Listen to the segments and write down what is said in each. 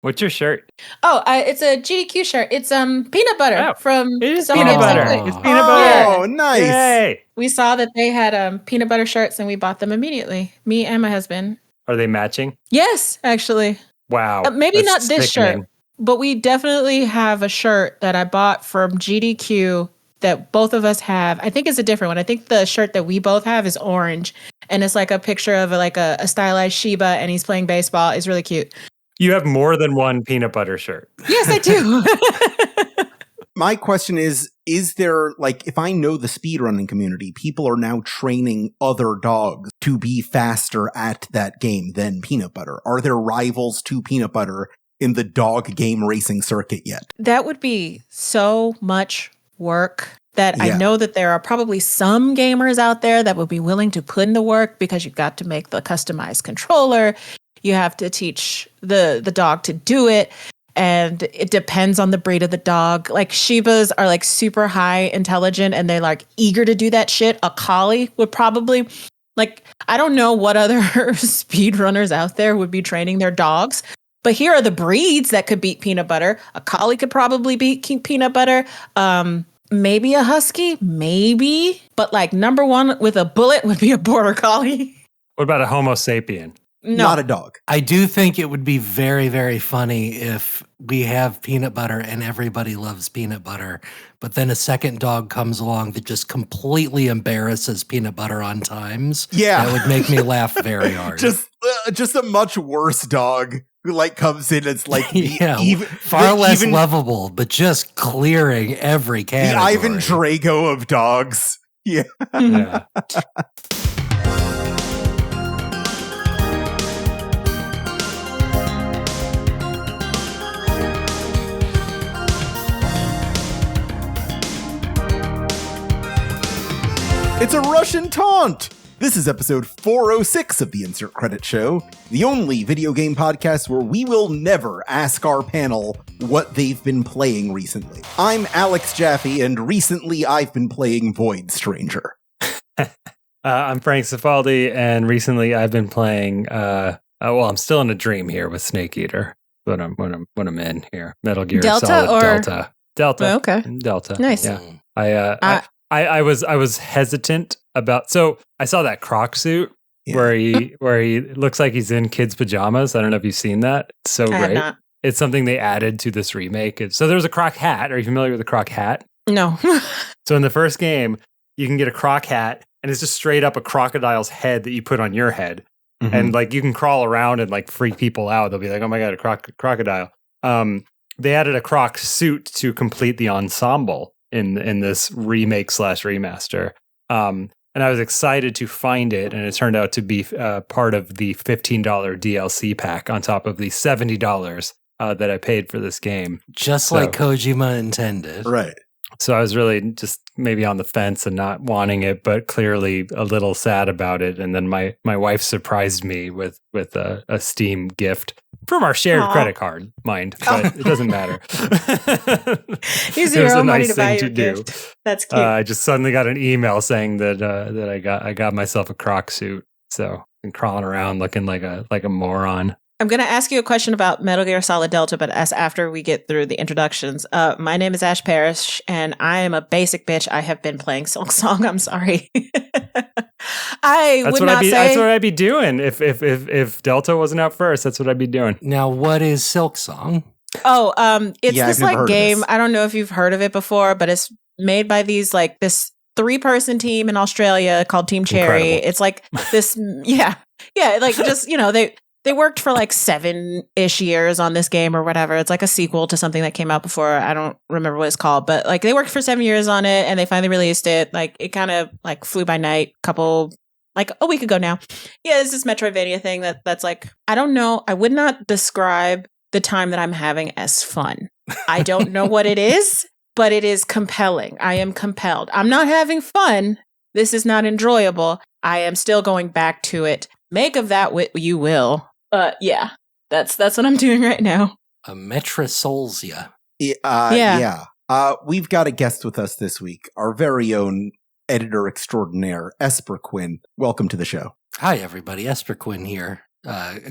What's your shirt? Oh, it's a GDQ shirt. It's peanut butter from. It is peanut butter. It's peanut butter. Oh, nice! Yay. We saw that they had peanut butter shirts, and we bought them immediately. Me and my husband. Are they matching? Yes, actually. Wow. Maybe not this shirt, but we definitely have a shirt that I bought from GDQ that both of us have. I think it's a different one. I think the shirt that we both have is orange, and it's like a picture of like a stylized Shiba, and he's playing baseball. It's really cute. You have more than one peanut butter shirt. Yes, I do. My question is there, like, if I know the speedrunning community, people are now training other dogs to be faster at that game than Peanut Butter. Are there rivals to Peanut Butter in the dog game racing circuit yet? That would be so much work that I know that there are probably some gamers out there that would be willing to put in the work, because you've got to make the customized controller. You have to teach the dog to do it. And it depends on the breed of the dog. Like Shibas are like super high intelligent and they're like eager to do that shit. A collie would probably, like, I don't know what other speedrunners out there would be training their dogs. But here are the breeds that could beat Peanut Butter. A collie could probably beat Peanut Butter. Maybe a husky, maybe. But like number one with a bullet would be a border collie. What about a Homo sapien? No. Not a dog. I do think it would be very, very funny if we have Peanut Butter and everybody loves Peanut Butter, but then a second dog comes along that just completely embarrasses Peanut Butter on times. Yeah. That would make me laugh very hard. Just a much worse dog who like comes in as like far less lovable, but just clearing every category. The Ivan Drago of dogs. Yeah. It's a Russian taunt! This is episode 406 of the Insert Credit Show, the only video game podcast where we will never ask our panel what they've been playing recently. I'm Alex Jaffe, and recently I've been playing Void Stranger. I'm Frank Cifaldi, and recently I've been playing, I'm still in a dream here with Snake Eater, when I'm in here. Metal Gear Solid Delta. Oh, okay. Delta. Nice. Yeah. I was hesitant about, so I saw that Croc suit where he looks like he's in kids' pajamas. I don't know if you've seen that. It's so great. Have not. It's something they added to this remake. So there's a Croc hat. Are you familiar with the Croc hat? No. So in the first game, you can get a Croc hat, and it's just straight up a crocodile's head that you put on your head. Mm-hmm. And like you can crawl around and like freak people out. They'll be like, oh my God, a crocodile. They added a Croc suit to complete the ensemble in this remake / remaster. And I was excited to find it, and it turned out to be part of the $15 DLC pack on top of the $70 that I paid for this game. Just like Kojima intended. Right. So I was really just maybe on the fence and not wanting it, but clearly a little sad about it. And then my wife surprised me with a Steam gift from our shared credit card, mind, but it doesn't matter. Using your own money to buy your gift. That's cute. I just suddenly got an email saying that I got myself a Croc suit. So I'm crawling around looking like a moron. I'm going to ask you a question about Metal Gear Solid Delta, but after we get through the introductions. My name is Ash Parrish, and I am a basic bitch. I have been playing Silk Song. I'm sorry. That's what I'd be doing if Delta wasn't out first. That's what I'd be doing. Now, what is Silk Song? Oh, it's this like game. I don't know if you've heard of it before, but it's made by this 3-person team in Australia called Team Cherry. Incredible. It's like this, like just They worked for like 7-ish years on this game or whatever. It's like a sequel to something that came out before. I don't remember what it's called, but like they worked for 7 years on it and they finally released it. Like it kind of like flew by night like a week ago now. Yeah, it's this Metroidvania thing that's like, I don't know. I would not describe the time that I'm having as fun. I don't know what it is, but it is compelling. I am compelled. I'm not having fun. This is not enjoyable. I am still going back to it. Make of that what you will. Yeah, that's what I'm doing right now. A Metrosolzia. Yeah. We've got a guest with us this week, our very own editor extraordinaire, Esper Quinn. Welcome to the show. Hi, everybody. Esper Quinn here.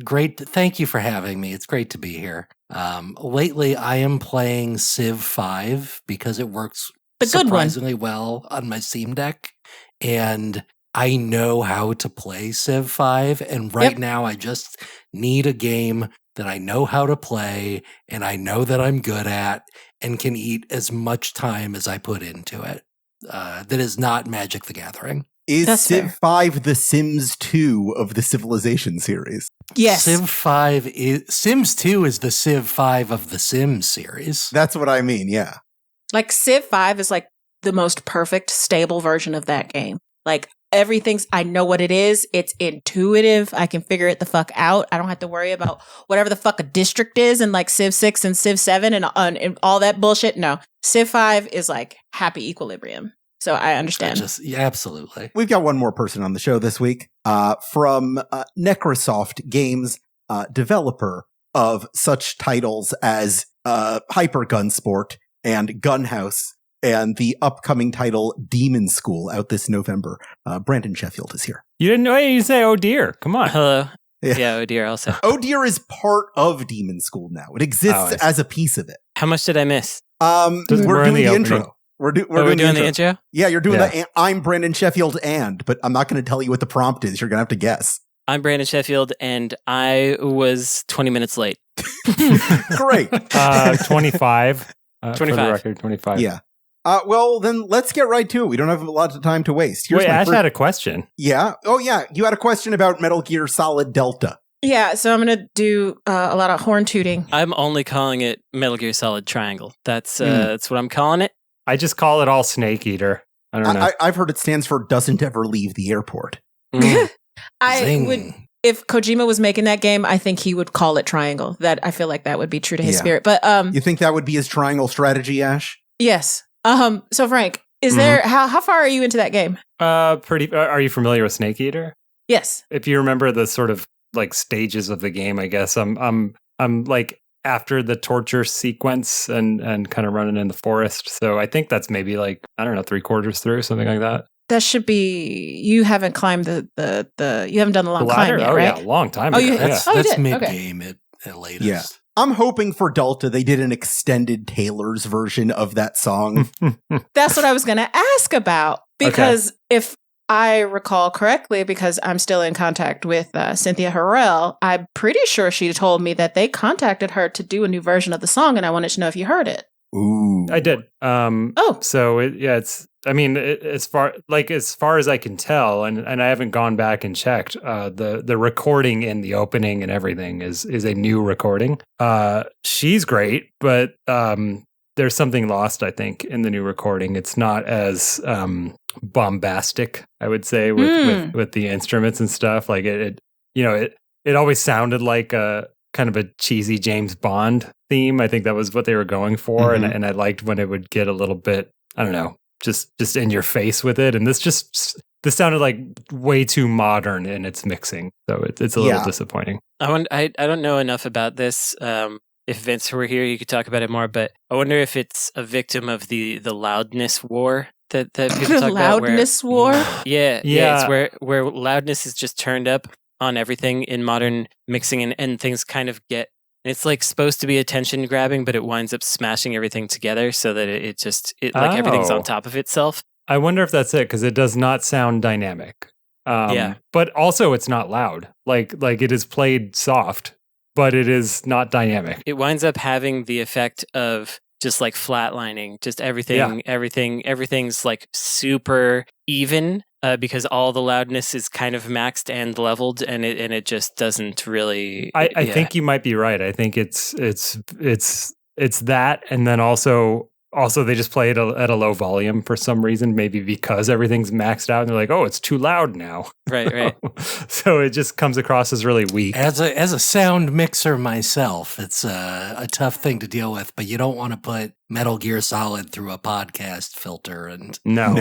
Great. Thank you for having me. It's great to be here. Lately, I am playing Civ 5 because it works surprisingly well on my Steam Deck. And I know how to play Civ 5. And right now, I just need a game that I know how to play and I know that I'm good at and can eat as much time as I put into it. That is not Magic the Gathering. Is That's Civ fair. 5 the Sims 2 of the Civilization series? Yes. Sims 2 is the Civ 5 of the Sims series. That's what I mean, yeah. Like Civ 5 is like the most perfect, stable version of that game. Like I know what it is. It's intuitive. I can figure it the fuck out. I don't have to worry about whatever the fuck a district is in like Civ 6 and Civ 7 and all that bullshit. No, Civ 5 is like happy equilibrium. So I understand. Absolutely. We've got one more person on the show this week from Necrosoft Games, developer of such titles as Hyper Gunsport and Gunhouse and the upcoming title Demon School out this November. Brandon Sheffield is here. You didn't know you say, oh dear. Come on. Hello. Yeah. Yeah, oh dear, also. Oh dear is part of Demon School now. It exists as a piece of it. How much did I miss? We're doing the intro. We're doing the intro. Yeah, you're doing the I'm Brandon Sheffield but I'm not going to tell you what the prompt is. You're going to have to guess. I'm Brandon Sheffield, and I was 20 minutes late. Great. 25. 25. For the record, 25. Yeah. Well, then let's get right to it. We don't have a lot of time to waste. Wait, Ash had a question. Yeah. Oh, yeah. You had a question about Metal Gear Solid Delta. Yeah, so I'm going to do a lot of horn tooting. I'm only calling it Metal Gear Solid Triangle. That's what I'm calling it. I just call it all Snake Eater. I don't know. I've heard it stands for doesn't ever leave the airport. If Kojima was making that game, I think he would call it Triangle. I feel like that would be true to his spirit. But you think that would be his triangle strategy, Ash? Yes. So Frank, is there how far are you into that game? Pretty. Are you familiar with Snake Eater? Yes. If you remember the sort of like stages of the game, I guess I'm like after the torture sequence and kind of running in the forest. So I think that's maybe like, I don't know, 3/4 through, something like that. That should be, you haven't climbed you haven't done the long climb yet, right? Yeah, a long time ago. That's mid-game at latest. Yeah. I'm hoping for Delta they did an extended Taylor's version of that song. That's what I was going to ask about. Because if I recall correctly, because I'm still in contact with Cynthia Harrell, I'm pretty sure she told me that they contacted her to do a new version of the song, and I wanted to know if you heard it. Ooh, I did. So it's. I mean, as far as I can tell, and I haven't gone back and checked. The recording in the opening and everything is a new recording. She's great, but there's something lost, I think, in the new recording. It's not as bombastic, I would say, with the instruments and stuff. Like it always sounded like a kind of a cheesy James Bond theme. I think that was what they were going for, and I liked when it would get a little bit, I don't know, just in your face with it. And this sounded like way too modern in its mixing, so it's a little disappointing. I don't know enough about this. If Vince were here, you could talk about it more. But I wonder if it's a victim of the loudness war that people talk about. Loudness war? Yeah. It's where loudness is just turned up on everything in modern mixing, and things kind of get. It's like supposed to be attention grabbing, but it winds up smashing everything together so that everything's on top of itself. I wonder if that's it, because it does not sound dynamic. But also it's not loud. Like it is played soft, but it is not dynamic. It winds up having the effect of just like flatlining, just everything's like super even because all the loudness is kind of maxed and leveled, and it just doesn't really. I think you might be right. I think it's that, and then also they just play it at a low volume for some reason, maybe because everything's maxed out and they're like, oh, it's too loud now. Right. So it just comes across as really weak. As a sound mixer myself, it's a tough thing to deal with, but you don't want to put Metal Gear Solid through a podcast filter and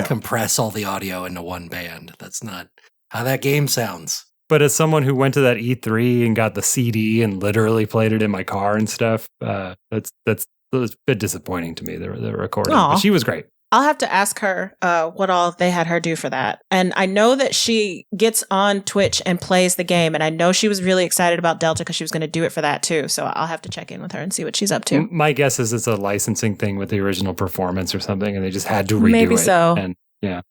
compress all the audio into one band. That's not how that game sounds. But as someone who went to that E3 and got the CD and literally played it in my car and stuff, that's a bit disappointing to me, the recording. But she was great. I'll have to ask her what all they had her do for that. And I know that she gets on Twitch and plays the game. And I know she was really excited about Delta because she was going to do it for that too. So I'll have to check in with her and see what she's up to. My guess is it's a licensing thing with the original performance or something, and they just had to redo it. Maybe so. And yeah.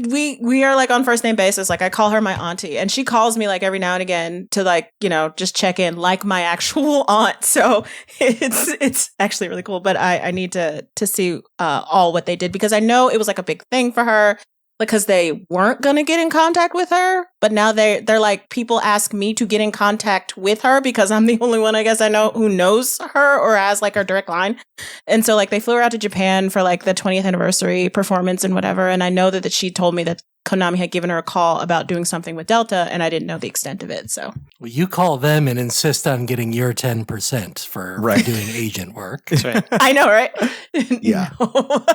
We are like on first name basis. Like I call her my auntie, and she calls me like every now and again to like, just check in like my actual aunt. So it's actually really cool. But I need to see all what they did, because I know it was like a big thing for her, because they weren't going to get in contact with her. But now they're like, people ask me to get in contact with her because I'm the only one, I guess, I know who knows her or has like her direct line. And so like they flew her out to Japan for like the 20th anniversary performance and whatever. And I know that she told me that Konami had given her a call about doing something with Delta, and I didn't know the extent of it. So well, you call them and insist on getting your 10% for doing agent work. That's right. I know, right? Yeah. No.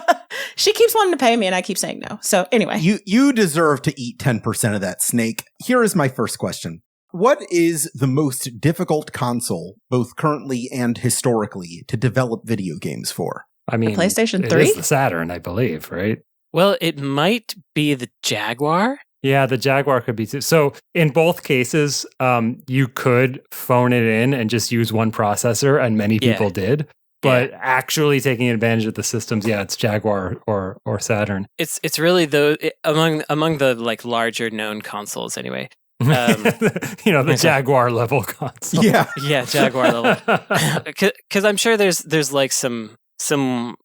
She keeps wanting to pay me, and I keep saying no. So anyway, you deserve to eat 10% of that snake. Here is my first question. What is the most difficult console, both currently and historically, to develop video games for? I mean, the PlayStation 3? It is the Saturn, I believe, right? Well, it might be the Jaguar. Yeah, the Jaguar could be too. So in both cases, you could phone it in and just use one processor, and many people did. But actually taking advantage of the systems, it's Jaguar or Saturn. It's really among the like larger known consoles anyway. The Jaguar level console. Yeah, Jaguar level. Because I'm sure there's like some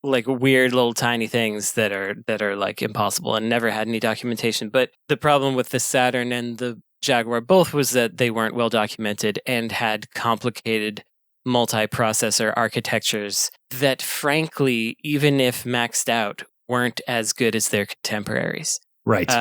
like weird little tiny things that are like impossible and never had any documentation. But the problem with the Saturn and the Jaguar both was that they weren't well documented and had complicated multi-processor architectures that, frankly, even if maxed out, weren't as good as their contemporaries. Right.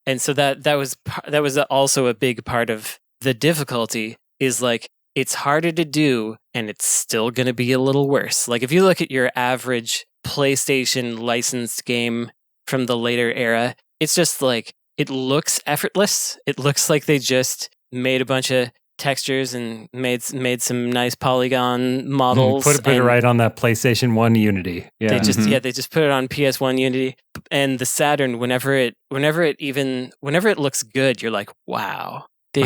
And so that was also a big part of the difficulty, is like, it's harder to do, and it's still going to be a little worse. Like if you look at your average PlayStation licensed game from the later era, it's just like, it looks effortless. It looks like they just made a bunch of textures and made some nice polygon models. Put it right on that PlayStation 1 Unity. Yeah. They just put it on PS1 Unity. And the Saturn, whenever it looks good, you're like, wow, they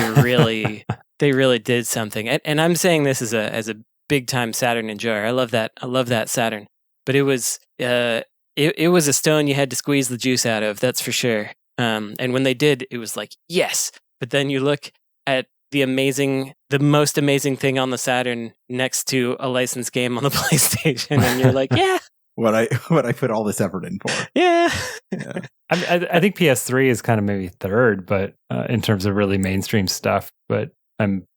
really did something. And I'm saying this as a big time Saturn enjoyer. I love that Saturn. But it was a stone you had to squeeze the juice out of, that's for sure. And when they did, it was like, yes. But then you look at the most amazing thing on the Saturn next to a licensed game on the PlayStation, and you're like, yeah. What I put all this effort in for. Yeah. I think PS3 is kind of maybe third, but in terms of really mainstream stuff, but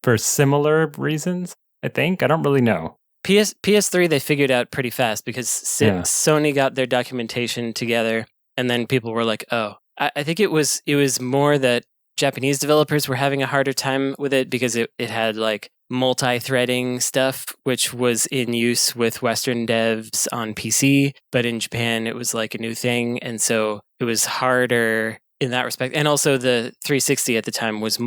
for similar reasons, I think. I don't really know. PS3 they figured out pretty fast because Sony got their documentation together, and then people were like, oh, I think it was more that Japanese developers were having a harder time with it because it had like multi-threading stuff, which was in use with Western devs on PC, but in Japan it was like a new thing, and so it was harder in that respect. And also the 360 at the time was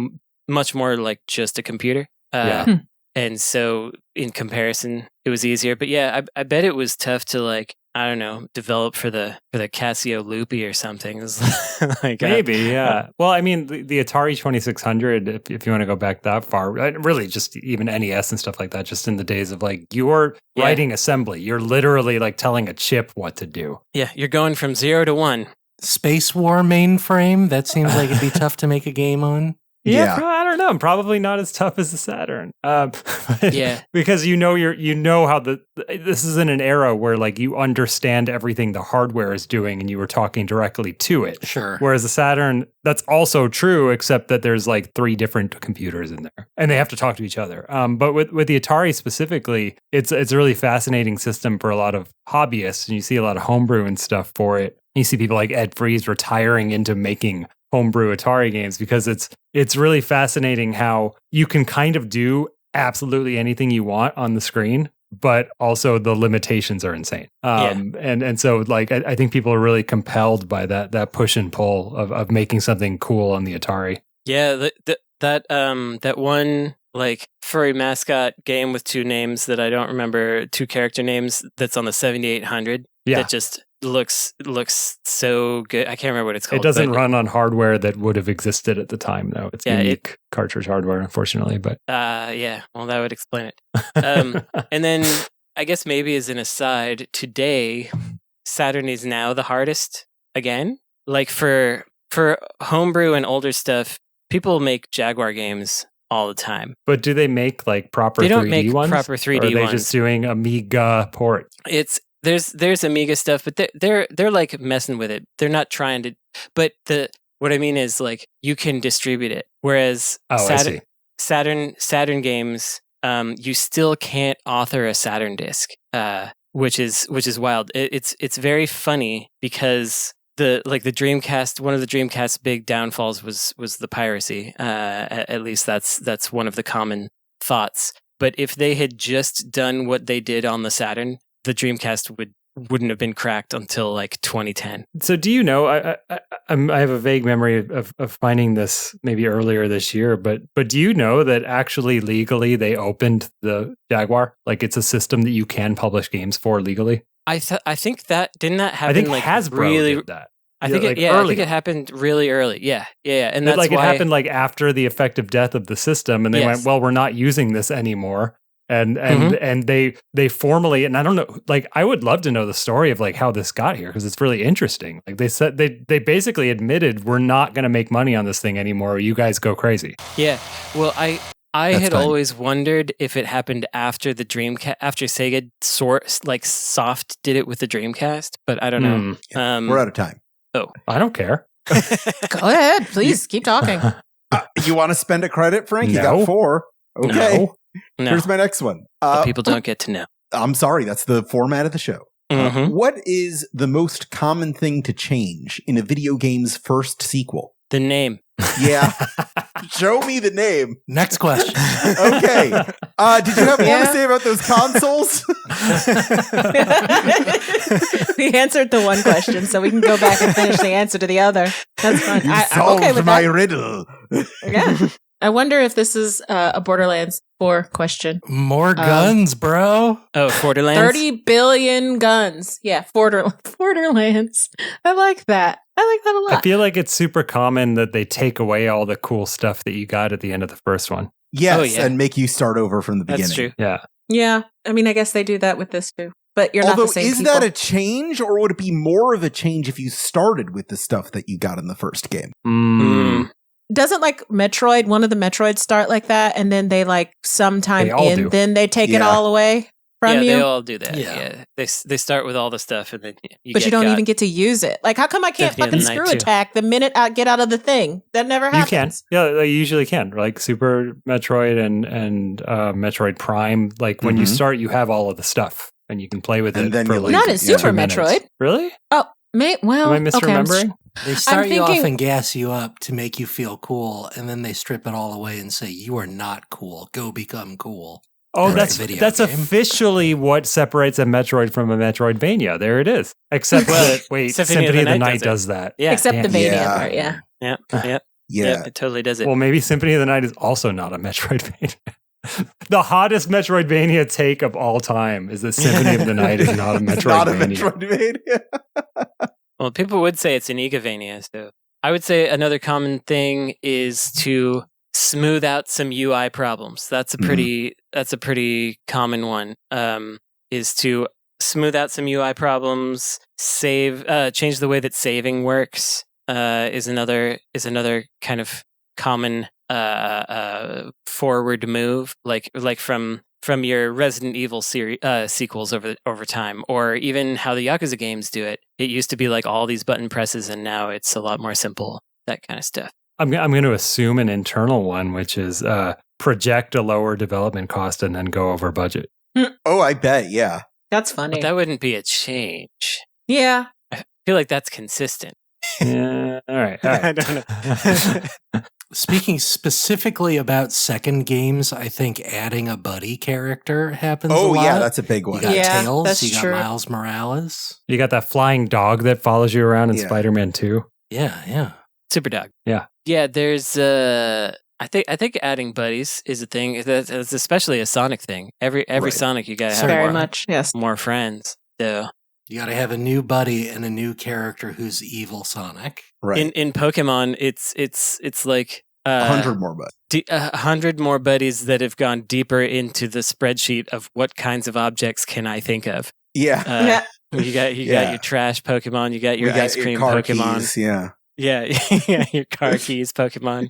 much more like just a computer. And so in comparison, it was easier. But yeah, I bet it was tough to like, I don't know, develop for the Casio Loopy or something. It was like maybe, yeah. Well, I mean, the Atari 2600, if you want to go back that far, really just even NES and stuff like that, just in the days of like, you're writing assembly. You're literally like telling a chip what to do. Yeah, you're going from 0 to 1. Space War mainframe, that seems like it'd be tough to make a game on. Yeah. I don't know. Probably not as tough as the Saturn. Because you know how this is in an era where like you understand everything the hardware is doing, and you were talking directly to it. Sure. Whereas the Saturn, that's also true, except that there's like 3 different computers in there, and they have to talk to each other. But with the Atari specifically, it's a really fascinating system for a lot of hobbyists, and you see a lot of homebrew and stuff for it. You see people like Ed Freeze retiring into making homebrew Atari games because it's really fascinating how you can kind of do absolutely anything you want on the screen, but also the limitations are insane. And so like I think people are really compelled by that push and pull of making something cool on the Atari. Yeah, that one like furry mascot game with 2 names that I don't remember, 2 character names that's on the 7800. Yeah. That just looks so good. I can't remember what it's called. It doesn't run on hardware that would have existed at the time, though. It's unique cartridge hardware, unfortunately. But yeah, well, that would explain it. And then I guess maybe as an aside, today Saturn is now the hardest again. Like for homebrew and older stuff, people make Jaguar games all the time. But do they make like proper 3D They don't make ones? proper 3D ones. Or are they just doing Amiga ports? There's Amiga stuff, but they're like messing with it. They're not trying to. But what I mean is like you can distribute it. Whereas Saturn games, you still can't author a Saturn disc, which is wild. It's very funny because the Dreamcast, one of the Dreamcast's big downfalls was the piracy. At least that's one of the common thoughts. But if they had just done what they did on the Saturn, the Dreamcast wouldn't have been cracked until like 2010. So do you know, I have a vague memory of finding this maybe earlier this year, but do you know that actually legally they opened the Jaguar? Like it's a system that you can publish games for legally? I think that didn't that happen. I think like Hasbro really did that. I think like I think it happened really early. Yeah, and that's like why it happened like after the effective death of the system, and they went, well, we're not using this anymore. And they formally, and I don't know, like I would love to know the story of like how this got here because it's really interesting. Like they said, they basically admitted we're not going to make money on this thing anymore. You guys go crazy. Yeah, well, I had always wondered if it happened after the Dreamcast, after Sega soft did it with the Dreamcast, but I don't know. Yeah, we're out of time. Oh, I don't care. Go ahead, please keep talking. You want to spend a credit, Frank? No. You got 4. Okay. No. Here's my next one. But people don't get to know. I'm sorry, that's the format of the show. What is the most common thing to change in a video game's first sequel? The name. Yeah. Show me the name. Next question. Okay. Did you have more to say about those consoles? We answered the one question, so we can go back and finish the answer to the other. That's fine. I'm okay with my riddle. Yeah. I wonder if this is a Borderlands 4 question. More guns, bro. Oh, Borderlands? 30 billion guns. Yeah, Borderlands. I like that. I like that a lot. I feel like it's super common that they take away all the cool stuff that you got at the end of the first one. Yes, and make you start over from the beginning. That's true. Yeah. Yeah. I mean, I guess they do that with this too. But you're not the same people. Is that a change, or would it be more of a change if you started with the stuff that you got in the first game? Doesn't like Metroid, one of the Metroids start like that, and then they like sometime then they take it all away from you? Yeah, they all do that. Yeah. They start with all the stuff, and then you don't even get to use it. Like, how come I can't fucking screw attack the minute I get out of the thing? That never happens. You can. Yeah, you usually can. Like Super Metroid and Metroid Prime. Like when you start, you have all of the stuff, and you can play with it. For like, not in Super Metroid. Really? Oh, well, am I misremembering? Okay, they start you off and gas you up to make you feel cool, and then they strip it all away and say, you are not cool. Go become cool. Oh, that's officially what separates a Metroid from a Metroidvania. There it is. Except that, Symphony of the Night does that. Yeah. Except the Vania part, yeah. Yeah, it totally does it. Well, maybe Symphony of the Night is also not a Metroidvania. The hottest Metroidvania take of all time is that Symphony of the Night is not a Metroidvania. Not a Metroidvania. Well, people would say it's an Igavania, so I would say another common thing is to smooth out some UI problems. That's a pretty common one. Is to smooth out some UI problems, change the way that saving works. Is another kind of common forward move, like from your Resident Evil sequels over time, or even how the Yakuza games do it. It used to be like all these button presses, and now it's a lot more simple. That kind of stuff. I'm going to assume an internal one, which is project a lower development cost and then go over budget. Oh, I bet. Yeah, that's funny. But that wouldn't be a change. Yeah, I feel like that's consistent. Yeah. All right. I don't know. Speaking specifically about second games, I think adding a buddy character happens a lot. Oh, yeah, that's a big one. You got Tails, that's you got true. Miles Morales. You got that flying dog that follows you around in Spider-Man 2. Yeah. Super Dog. Yeah. There's I think adding buddies is a thing. That's especially a Sonic thing. Every Sonic you gotta have very much. Yes, more friends. So You got to have a new buddy and a new character who's evil Sonic. Right. In Pokemon, it's like 100 more buddies. 100 more buddies that have gone deeper into the spreadsheet of what kinds of objects can I think of. Yeah. You got your trash Pokemon. You got your ice cream car Pokemon. Keys, yeah. Yeah, your car keys Pokemon.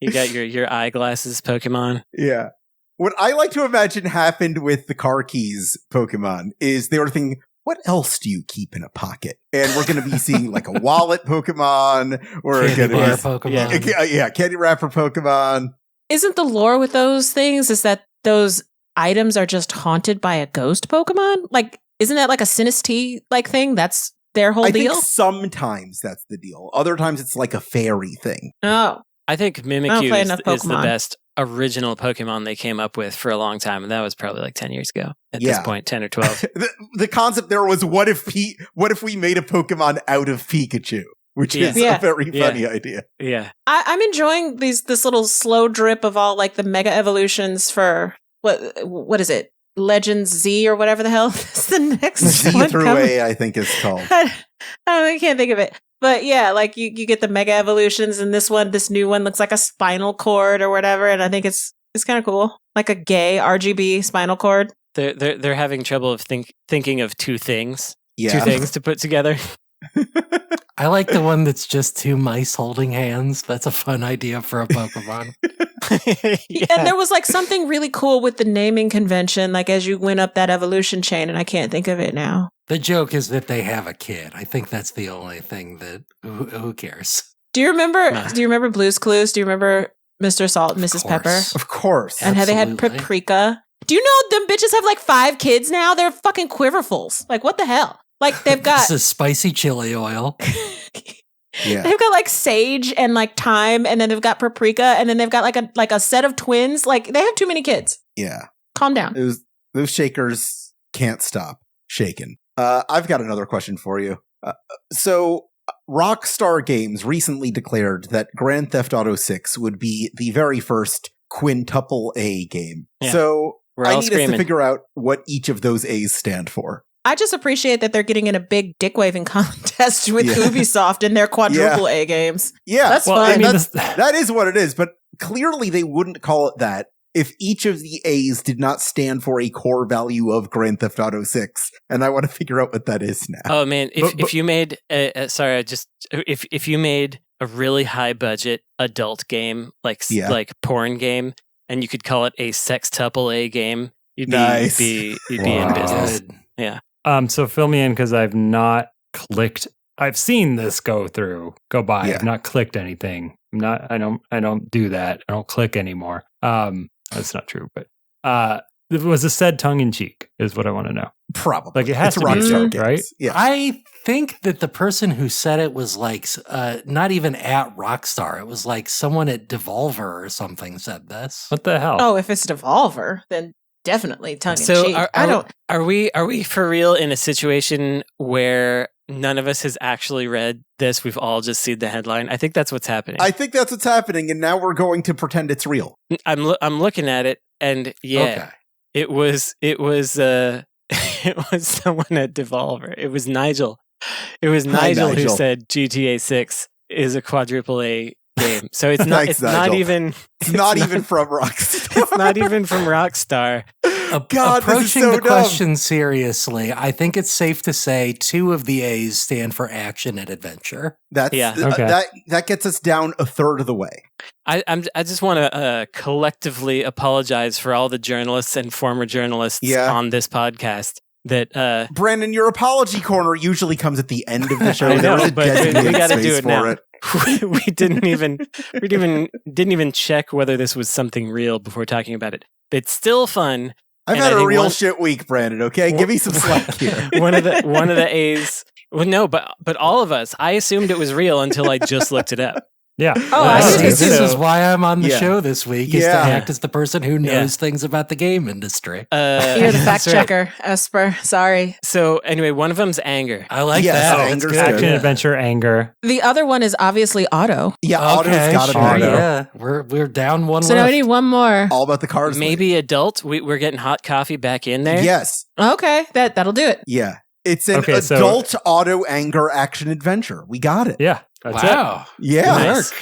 You got your eyeglasses Pokemon. Yeah. What I like to imagine happened with the car keys Pokemon is they were thinking, what else do you keep in a pocket? And we're going to be seeing like a wallet Pokemon or Candy bar Pokemon. Candy wrapper Pokemon. Isn't the lore with those things is that those items are just haunted by a ghost Pokemon? Like, isn't that like a Sinistee like thing? That's their whole deal? I think sometimes that's the deal. Other times it's like a fairy thing. Oh. I think Mimikyu is the best original Pokemon they came up with for a long time, and that was probably like 10 years ago at this point, 10 or 12. The concept there was, what if we made a Pokemon out of Pikachu? Which is a very funny idea. Yeah. I'm enjoying this little slow drip of all like the mega evolutions for what is it? Legends Z or whatever the hell is the next Z one through coming? A, I think is called. I can't think of it. But yeah, like you get the mega evolutions, and this new one looks like a spinal cord or whatever, and I think it's kind of cool, like a gay RGB spinal cord. They're having trouble of thinking of two things to put together. I like the one that's just two mice holding hands. That's a fun idea for a Pokemon. And there was like something really cool with the naming convention, like as you went up that evolution chain, and I can't think of it now. The joke is that they have a kid. I think that's the only thing that who cares. Do you remember Blue's Clues? Do you remember Mr. Salt and Mrs. Pepper? Of course. And how they had Paprika. Do you know them bitches have like 5 kids now? They're fucking quiverfuls. Like, what the hell? Like, they've got this is spicy chili oil. Yeah. They've got like sage and like thyme, and then they've got paprika, and then they've got like a set of twins. Like, they have too many kids. Yeah. Calm down. Those shakers can't stop shaking. I've got another question for you. So Rockstar Games recently declared that Grand Theft Auto 6 would be the very first Quintuple A game. Yeah. So I need us to figure out what each of those A's stand for. I just appreciate that they're getting in a big dick waving contest with Ubisoft in their quadruple A games. Yeah, that's fun. I mean, that is what it is. But clearly, they wouldn't call it that if each of the A's did not stand for a core value of Grand Theft Auto 6. And I want to figure out what that is now. Oh man, if you made if you made a really high budget adult game like porn game, and you could call it a Sextuple A game, you'd be in business. Yeah. So fill me in, because I've not clicked. I've seen this go by. Yeah. I've not clicked anything. I don't do that. I don't click anymore. That's not true, but was it said tongue in cheek is what I want to know. Probably. Like, it has to be Rockstar, right? Yeah. I think that the person who said it was like not even at Rockstar. It was like someone at Devolver or something said this. What the hell? Oh, if it's Devolver, then definitely tongue in cheek. Are we for real in a situation where none of us has actually read this? We've all just seen the headline. I think that's what's happening. I think that's what's happening, and now we're going to pretend it's real. I'm looking at it, and it was it was someone at Devolver. It was Nigel. It was Nigel who said GTA 6 is a quadruple A game. So it's not. Thanks, it's not even. It's not even from Rockstar. It's not even from Rockstar. God, approaching so the dumb. question seriously, I think it's safe to say 2 of the A's stand for action and adventure. That gets us down a third of the way. I just want to collectively apologize for all the journalists and former journalists on this podcast. That Brandon, your apology corner usually comes at the end of the show. I know, there was a but we got to do it for now. it. we didn't even check whether this was something real before talking about it. It's still fun. I've had a real shit week, Brandon. Okay, give me some slack here. one of the A's. Well, no, but all of us. I assumed it was real until I just looked it up. Yeah. This is why I'm on the show this week, is to act as the person who knows things about the game industry. You're the fact checker, Esper. Sorry. So anyway, one of them's anger. I like that. Anger's action, good. adventure, anger. The other one is obviously auto. Yeah, auto's got to be auto. Yeah, we're down one. So now we need one more. All about the cars. Maybe adult. We're getting hot coffee back in there. Yes. Okay, that'll do it. Yeah. It's an adult auto anger action adventure. We got it. Yeah. That's wow. it. Yeah. Nice.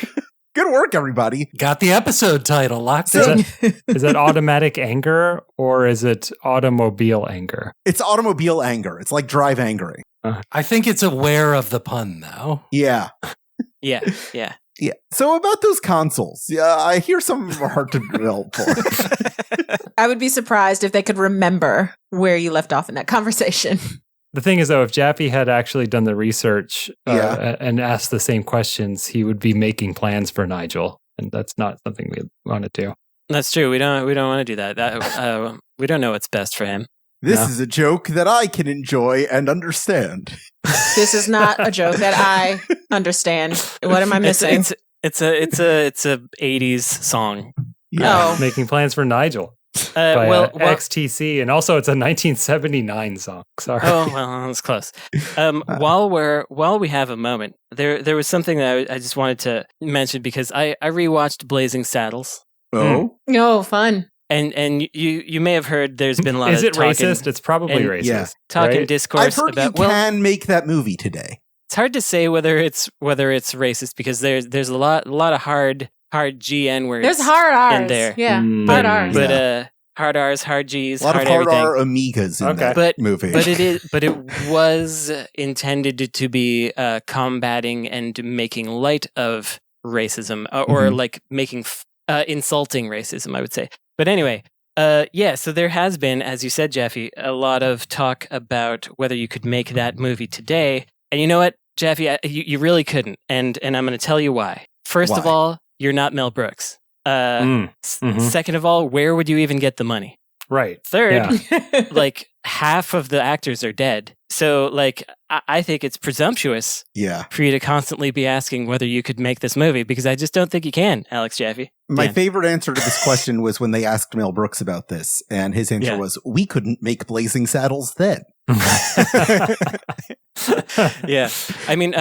Good work, everybody. Got the episode title locked in. Is that automatic anger or is it automobile anger? It's automobile anger. It's like drive angering. I think it's aware of the pun, though. Yeah. Yeah. Yeah. So about those consoles, I hear some of them are hard to develop for. I would be surprised if they could remember where you left off in that conversation. The thing is, though, if Jaffe had actually done the research and asked the same questions, he would be making plans for Nigel, and that's not something we want to do. That's true. We don't want to do that. We don't know what's best for him. This is a joke that I can enjoy and understand. This is not a joke that I understand. What am I missing? It's a 80s song. Yeah. Oh. Making plans for Nigel. By XTC, and also it's a 1979 song. Sorry. Oh well, that's close. While we have a moment, there was something that I just wanted to mention because I rewatched Blazing Saddles. Oh, fun. And you may have heard there's been a lot Is of it racist? It's probably racist. Talking discourse. I've heard about, you can make that movie today. It's hard to say whether it's racist because there's a lot of hard GN words. There's hard R's in there. Yeah, hard R's. But hard R's, hard G's, a lot hard of hard everything. R amigas in that movie. But it was intended to be combating and making light of racism or like making insulting racism, I would say. But anyway, so there has been, as you said, Jaffe, a lot of talk about whether you could make that movie today. And you know what, Jaffe, you really couldn't. And I'm going to tell you why. First of all, you're not Mel Brooks. Second of all, where would you even get the money? Right. Third, like half of the actors are dead. So like, I think it's presumptuous for you to constantly be asking whether you could make this movie because I just don't think you can, Alex Jaffe. My favorite answer to this question was when they asked Mel Brooks about this, and his answer was, "We couldn't make Blazing Saddles then." Yeah, I mean,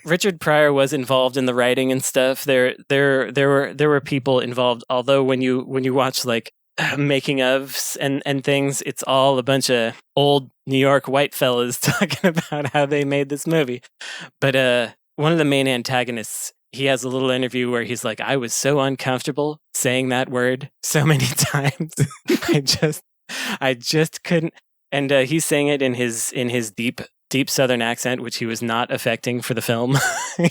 Richard Pryor was involved in the writing and stuff. There were people involved. Although when you watch like making ofs and things, it's all a bunch of old New York white fellas talking about how they made this movie. But one of the main antagonists, he has a little interview where he's like, "I was so uncomfortable saying that word so many times. I just couldn't." And he's saying it in his deep Southern accent, which he was not affecting for the film.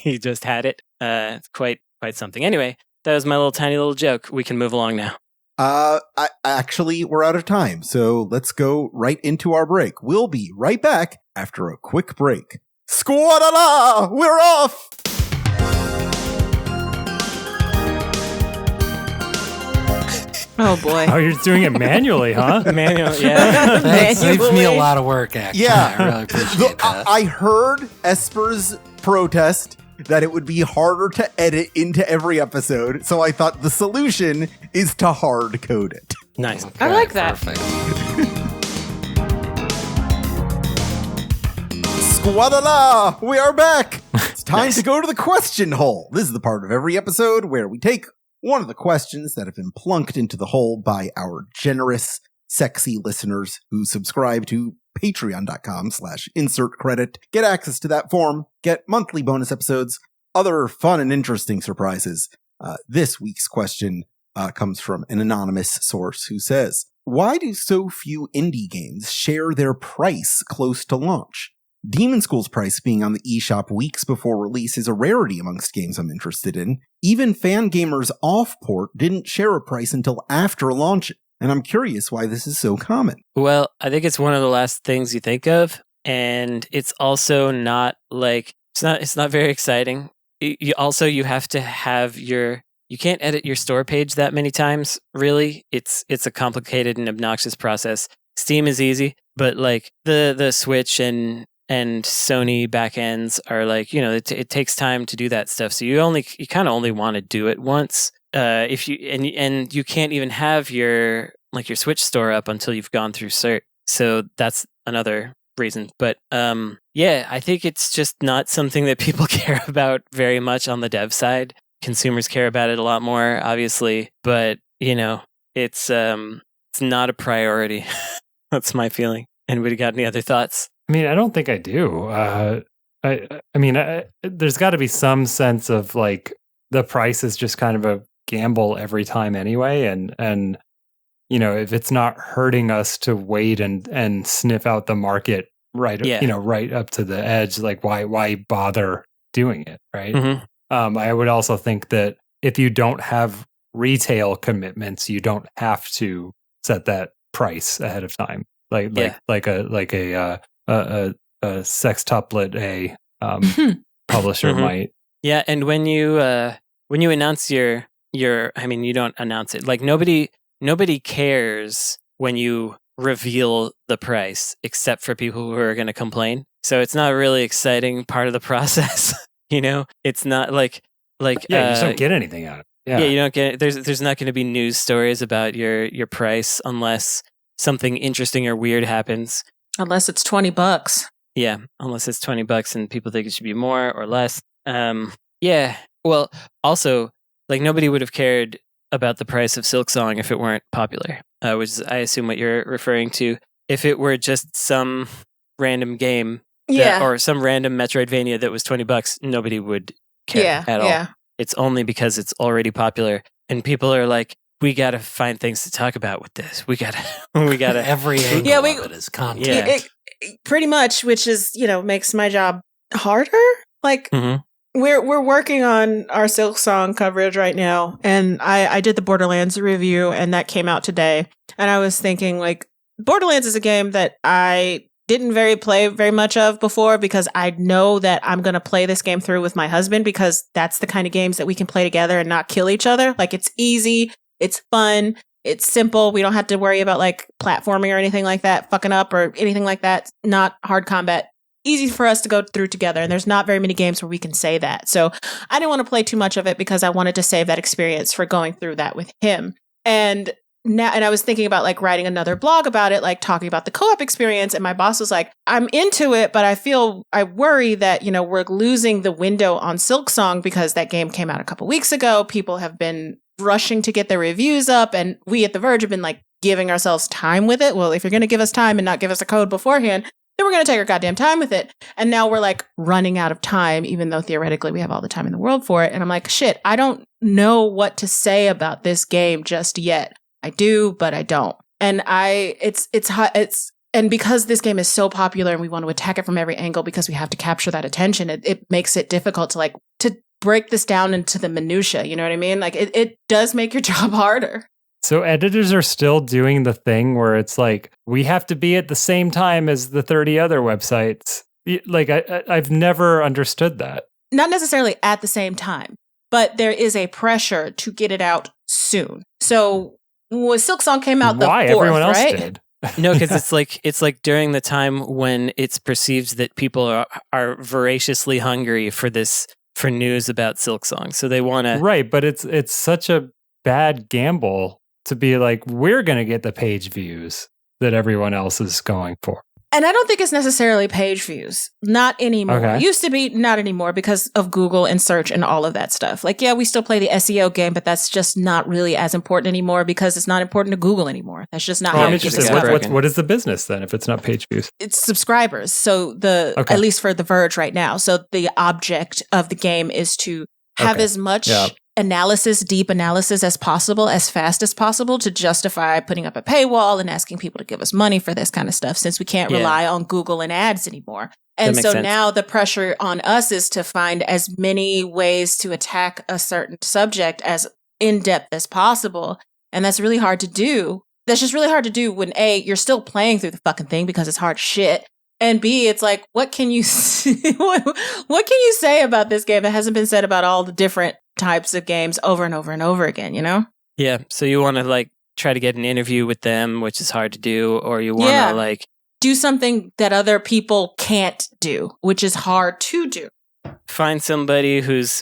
He just had it. It's quite something. Anyway, that was my tiny little joke. We can move along now. Actually, we're out of time, so let's go right into our break. We'll be right back after a quick break. Squad-a-la! We're off! Oh boy! Oh, you're doing it manually, huh? Manual, yeah. That saves me a lot of work, actually. Yeah, I really appreciate that. I heard Esper's protest that it would be harder to edit into every episode, so I thought the solution is to hard code it. Nice. I like that. Perfect. Squad-a-la! We are back! It's time to go to the question hole. This is the part of every episode where we take one of the questions that have been plunked into the hole by our generous, sexy listeners who subscribe to patreon.com/insertcredit, get access to that form, get monthly bonus episodes, other fun and interesting surprises. This week's question comes from an anonymous source who says, "Why do so few indie games share their price close to launch? Demon School's price being on the eShop weeks before release is a rarity amongst games I'm interested in. Even Fangamer's off-port didn't share a price until after launch, and I'm curious why this is so common." Well, I think it's one of the last things you think of, and it's also not like it's not very exciting. You have to have you can't edit your store page that many times, really. It's a complicated and obnoxious process. Steam is easy, but like the Switch and Sony backends are like, it takes time to do that stuff. So you kind of only want to do it once. If you and you can't even have your Switch store up until you've gone through cert. So that's another reason. But I think it's just not something that people care about very much on the dev side. Consumers care about it a lot more, obviously, but it's not a priority. That's my feeling. Anybody got any other thoughts? I mean, I don't think I do. I mean, there's got to be some sense of like the price is just kind of a gamble every time anyway, and you know, if it's not hurting us to wait and sniff out the market right, you know, right up to the edge, like why bother doing it, right? Mm-hmm. I would also think that if you don't have retail commitments, you don't have to set that price ahead of time, like a Sextuple A publisher mm-hmm. might. Yeah, and when you announce your, I mean, you don't announce it. Like nobody cares when you reveal the price, except for people who are going to complain. So it's not a really exciting part of the process. You know, it's not like you just don't get anything out of it. Yeah, you don't get it. There's not going to be news stories about your price unless something interesting or weird happens. Unless it's $20. Yeah, unless it's $20 and people think it should be more or less. Yeah. Well, also, like nobody would have cared about the price of Silksong if it weren't popular, which is, I assume, what you're referring to. If it were just some random game or some random Metroidvania that was $20, nobody would care at all. It's only because it's already popular and people are like, we got to find things to talk about with this. We got to every angle of it is content. Yeah. Pretty much, which is, you know, makes my job harder. Like we're working on our Silksong coverage right now, and I did the Borderlands review, and that came out today. And I was thinking, like, Borderlands is a game that I didn't play very much of before because I know that I'm going to play this game through with my husband because that's the kind of games that we can play together and not kill each other. Like, it's easy, it's fun, it's simple. We don't have to worry about like platforming or anything like that, fucking up or anything like that. Not hard combat. Easy for us to go through together. And there's not very many games where we can say that. So I didn't want to play too much of it because I wanted to save that experience for going through that with him. And I was thinking about like writing another blog about it, like talking about the co-op experience. And my boss was like, I'm into it, but I worry that, you know, we're losing the window on Silksong because that game came out a couple weeks ago. People have been rushing to get their reviews up. And we at The Verge have been like giving ourselves time with it. Well, if you're going to give us time and not give us a code beforehand, then we're going to take our goddamn time with it. And now we're like running out of time, even though theoretically we have all the time in the world for it. And I'm like, shit, I don't know what to say about this game just yet. I do, but I don't. And and because this game is so popular and we want to attack it from every angle because we have to capture that attention, it makes it difficult to break this down into the minutia. You know what I mean? Like it does make your job harder. So editors are still doing the thing where it's like, we have to be at the same time as the 30 other websites. Like I've never understood that. Not necessarily at the same time, but there is a pressure to get it out soon. So when Silksong came out the 4th, everyone else right? did. No, because it's like during the time when it's perceived that people are voraciously hungry for news about Silksong, so they want to. Right, but it's such a bad gamble to be like, we're going to get the page views that everyone else is going for. And I don't think it's necessarily page views. Not anymore. Okay. It used to be, not anymore because of Google and search and all of that stuff. Like, yeah, we still play the SEO game, but that's just not really as important anymore because it's not important to Google anymore. That's just not how I'm it gets interested. What is the business then if it's not page views? It's subscribers. So at least for The Verge right now. So the object of the game is to have as much deep analysis as possible, as fast as possible to justify putting up a paywall and asking people to give us money for this kind of stuff since we can't rely on Google and ads anymore. And so now the pressure on us is to find as many ways to attack a certain subject as in-depth as possible. And that's really hard to do. That's just really hard to do when A, you're still playing through the fucking thing because it's hard shit. And B, it's like, what can you what can you say about this game that hasn't been said about all the different types of games over and over and over again, you know? Yeah. So you want to like try to get an interview with them, which is hard to do, or you want to like do something that other people can't do, which is hard to do. Find somebody whose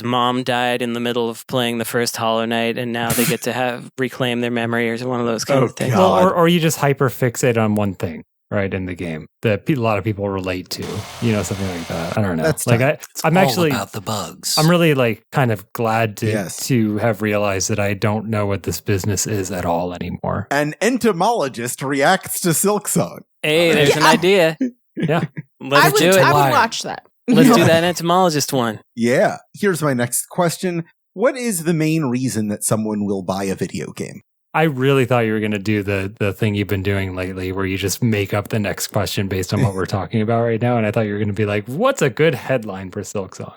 mom died in the middle of playing the first Hollow Knight, and now they get to reclaim their memory or one of those kind of things. Well, or you just hyper fixate on one thing. Right in the game that a lot of people relate to, you know, something like that. I don't know. That's like I'm actually about the bugs. I'm really like kind of glad to have realized that I don't know what this business is at all anymore. An entomologist reacts to Silksong. Hey, there's an idea. Yeah. Let's do it. I would watch that. Let's do that entomologist one. Yeah. Here's my next question. What is the main reason that someone will buy a video game? I really thought you were going to do the thing you've been doing lately where you just make up the next question based on what we're talking about right now. And I thought you were going to be like, what's a good headline for Silk Song?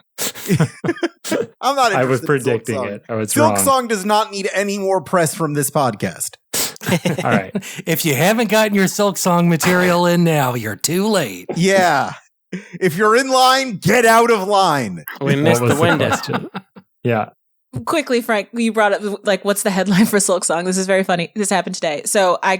I'm not I was interested in predicting Silk Song. it. I was Silk wrong. Song does not need any more press from this podcast. All right. If you haven't gotten your Silk Song material in now, you're too late. Yeah. If you're in line, get out of line. We What missed was the window. question? Yeah. Quickly, Frank, you brought up like what's the headline for Silk Song? This is very funny. This happened today. So I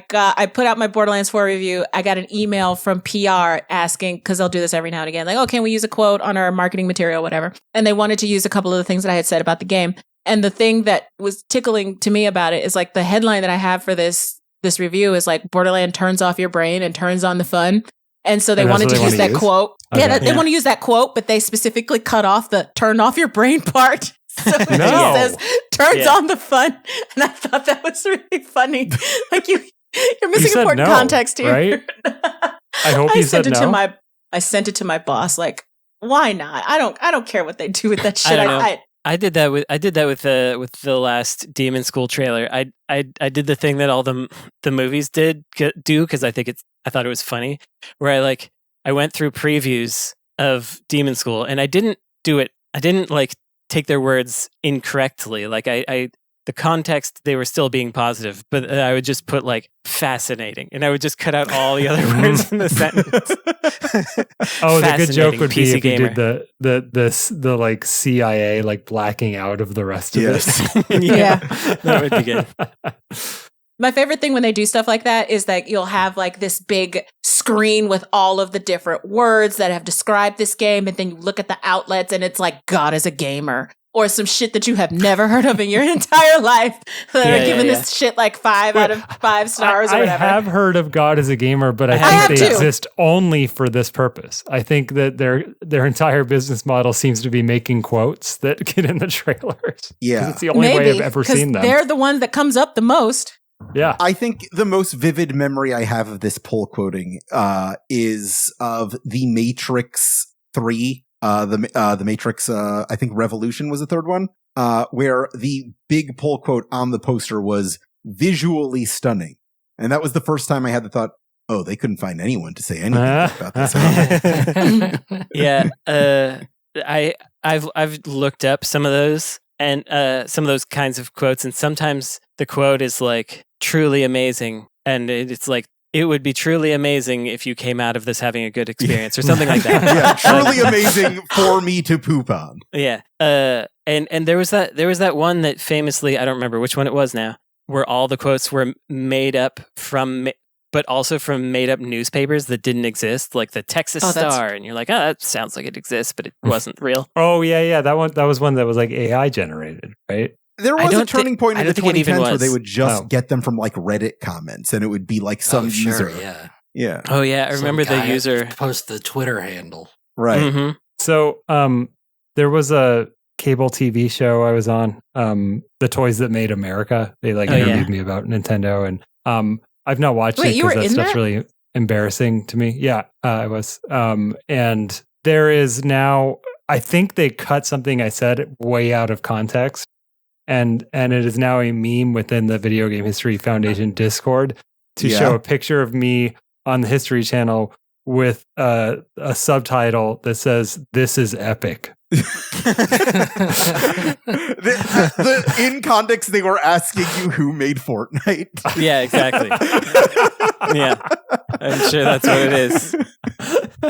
put out my Borderlands 4 review. I got an email from PR asking, because they'll do this every now and again, like, oh, can we use a quote on our marketing material, whatever. And they wanted to use a couple of the things that I had said about the game. And the thing that was tickling to me about it is like the headline that I have for this review is like Borderland turns off your brain and turns on the fun. And so they wanted to use that quote. Okay. They want to use that quote, but they specifically cut off the turn off your brain part. So it just says turns on the fun. And I thought that was really funny. Like you're missing important context here. Right? I hope you said no. I sent it to my boss. Like, why not? I don't care what they do with that shit. I don't know. I did that with the last Demon School trailer. I did the thing that all the movies do because I thought it was funny, where I went through previews of Demon School and I didn't do it. I didn't take their words incorrectly. The context, they were still being positive, but I would just put fascinating, and I would just cut out all the other words in the sentence. Oh, the good joke would be PC if you did the CIA blacking out of the rest of it. Yeah, that would be good. My favorite thing when they do stuff like that is that you'll have this big screen with all of the different words that have described this game, and then you look at the outlets and it's like God is a gamer. Or some shit that you have never heard of in your entire life that are giving this shit 5 out of 5 stars or whatever. I have heard of God as a gamer, but I think they exist only for this purpose. I think that their entire business model seems to be making quotes that get in the trailers. Yeah. It's the only way I've ever seen them. They're the one that comes up the most. Yeah. I think the most vivid memory I have of this pull quoting is of The Matrix 3. The Matrix, I think Revolution was the third one, where the big pull quote on the poster was visually stunning. And that was the first time I had the thought, oh, they couldn't find anyone to say anything about this. Yeah. I've looked up some of those and some of those kinds of quotes, and sometimes the quote is truly amazing. And it's it would be truly amazing if you came out of this having a good experience or something like that. Yeah, truly amazing for me to poop on. Yeah. And there was that one that famously, I don't remember which one it was now, where all the quotes were made up but also from made up newspapers that didn't exist, like the Texas Star. And you're like, oh, that sounds like it exists, but it wasn't real. Oh, yeah. That was one that was AI generated, right? There was a turning point in the 2010s where they would just get them from Reddit comments, and it would be some user. Yeah. Oh yeah, I remember the user post the Twitter handle. Right. Mm-hmm. So there was a cable TV show I was on, The Toys That Made America. They interviewed me about Nintendo, and I've not watched it because that stuff's really embarrassing to me. Yeah, I was. And there is now, I think they cut something I said way out of context. And it is now a meme within the Video Game History Foundation Discord to show a picture of me on the History Channel with a subtitle that says, "This is epic." In context, they were asking you who made Fortnite. Yeah, exactly. Yeah, I'm sure that's what it is.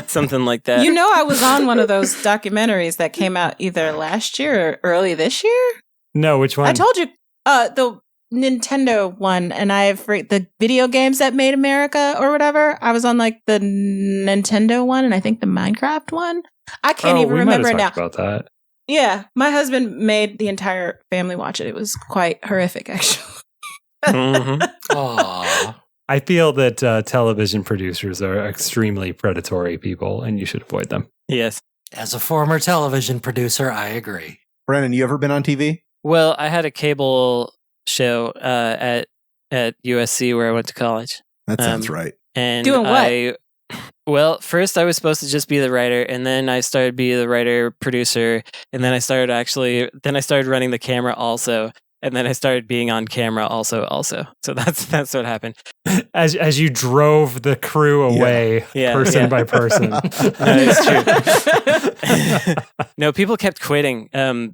Something like that. I was on one of those documentaries that came out either last year or early this year. No, which one? I told you the Nintendo one, and the video games that made America or whatever. I was on the Nintendo one, and I think the Minecraft one. I can't even remember now. About that. Yeah, my husband made the entire family watch it. It was quite horrific, actually. Mm-hmm. Aww. I feel that television producers are extremely predatory people, and you should avoid them. Yes. As a former television producer, I agree. Brandon, you ever been on TV? Well, I had a cable show at USC where I went to college. That sounds right. And Doing what? Well, first I was supposed to just be the writer, and then I started being the writer, producer, and then I started running the camera also, and then I started being on camera also. So that's what happened. As you drove the crew away, person by person. No, it's true. No, people kept quitting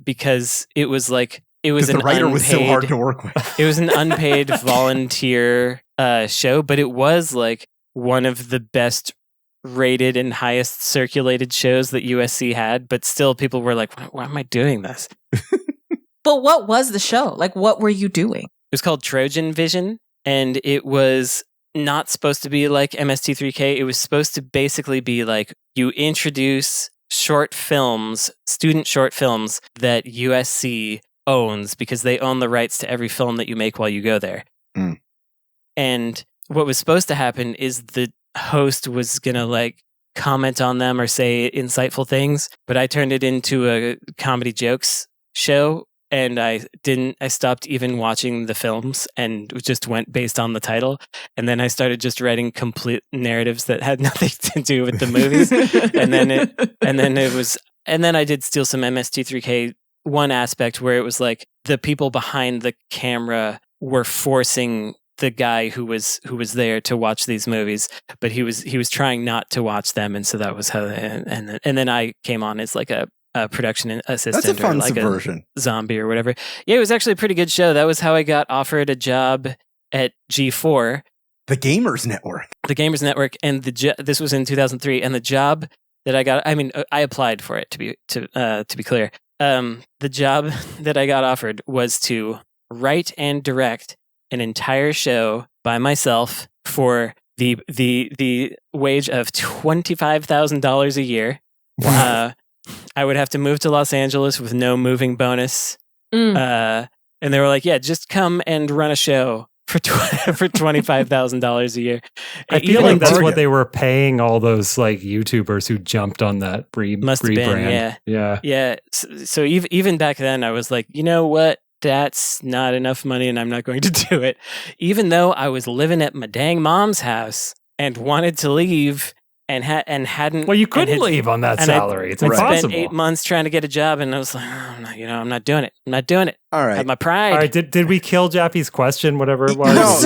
because it was the writer was so hard to work with. It was an unpaid volunteer show, but it was like one of the best rated and highest circulated shows that USC had. But still, people were like, "Why am I doing this?" But what was the show? Like, what were you doing? It was called Trojan Vision, and it was not supposed to be like MST3K. It was supposed to basically be like you introduce short films, student short films that USC owns because they own the rights to every film that you make while you go there. Mm. And what was supposed to happen is the host was going to like comment on them or say insightful things, but I turned it into a comedy jokes show. And I stopped even watching the films and just went based on the title. And then I started just writing complete narratives that had nothing to do with the movies. and then I did steal some MST3K, one aspect where it was like the people behind the camera were forcing the guy who was there to watch these movies, but he was trying not to watch them. And so that was how, and then I came on as like a production assistant. That's a fun or like subversion. A zombie or whatever. Yeah, it was actually a pretty good show. That was how I got offered a job at G4, the Gamers Network. The Gamers Network, and this was in 2003. And the job that I got, I mean, I applied for it to be clear. The job that I got offered was to write and direct an entire show by myself for the wage of $25,000 a year. Wow. I would have to move to Los Angeles with no moving bonus. And they were like, yeah, just come and run a show for $25,000 a year. I feel like that's what they were paying all those like YouTubers who jumped on that rebrand. Yeah. So even back then I was like, you know what? That's not enough money and I'm not going to do it. Even though I was living at my dang mom's house and wanted to leave and hadn't. Well, you couldn't leave on that salary. It's impossible. I spent 8 months trying to get a job, and I was like, I'm not doing it. I'm not doing it. All right, I have my pride. All right, did we kill Jappy's question? Whatever it was. No,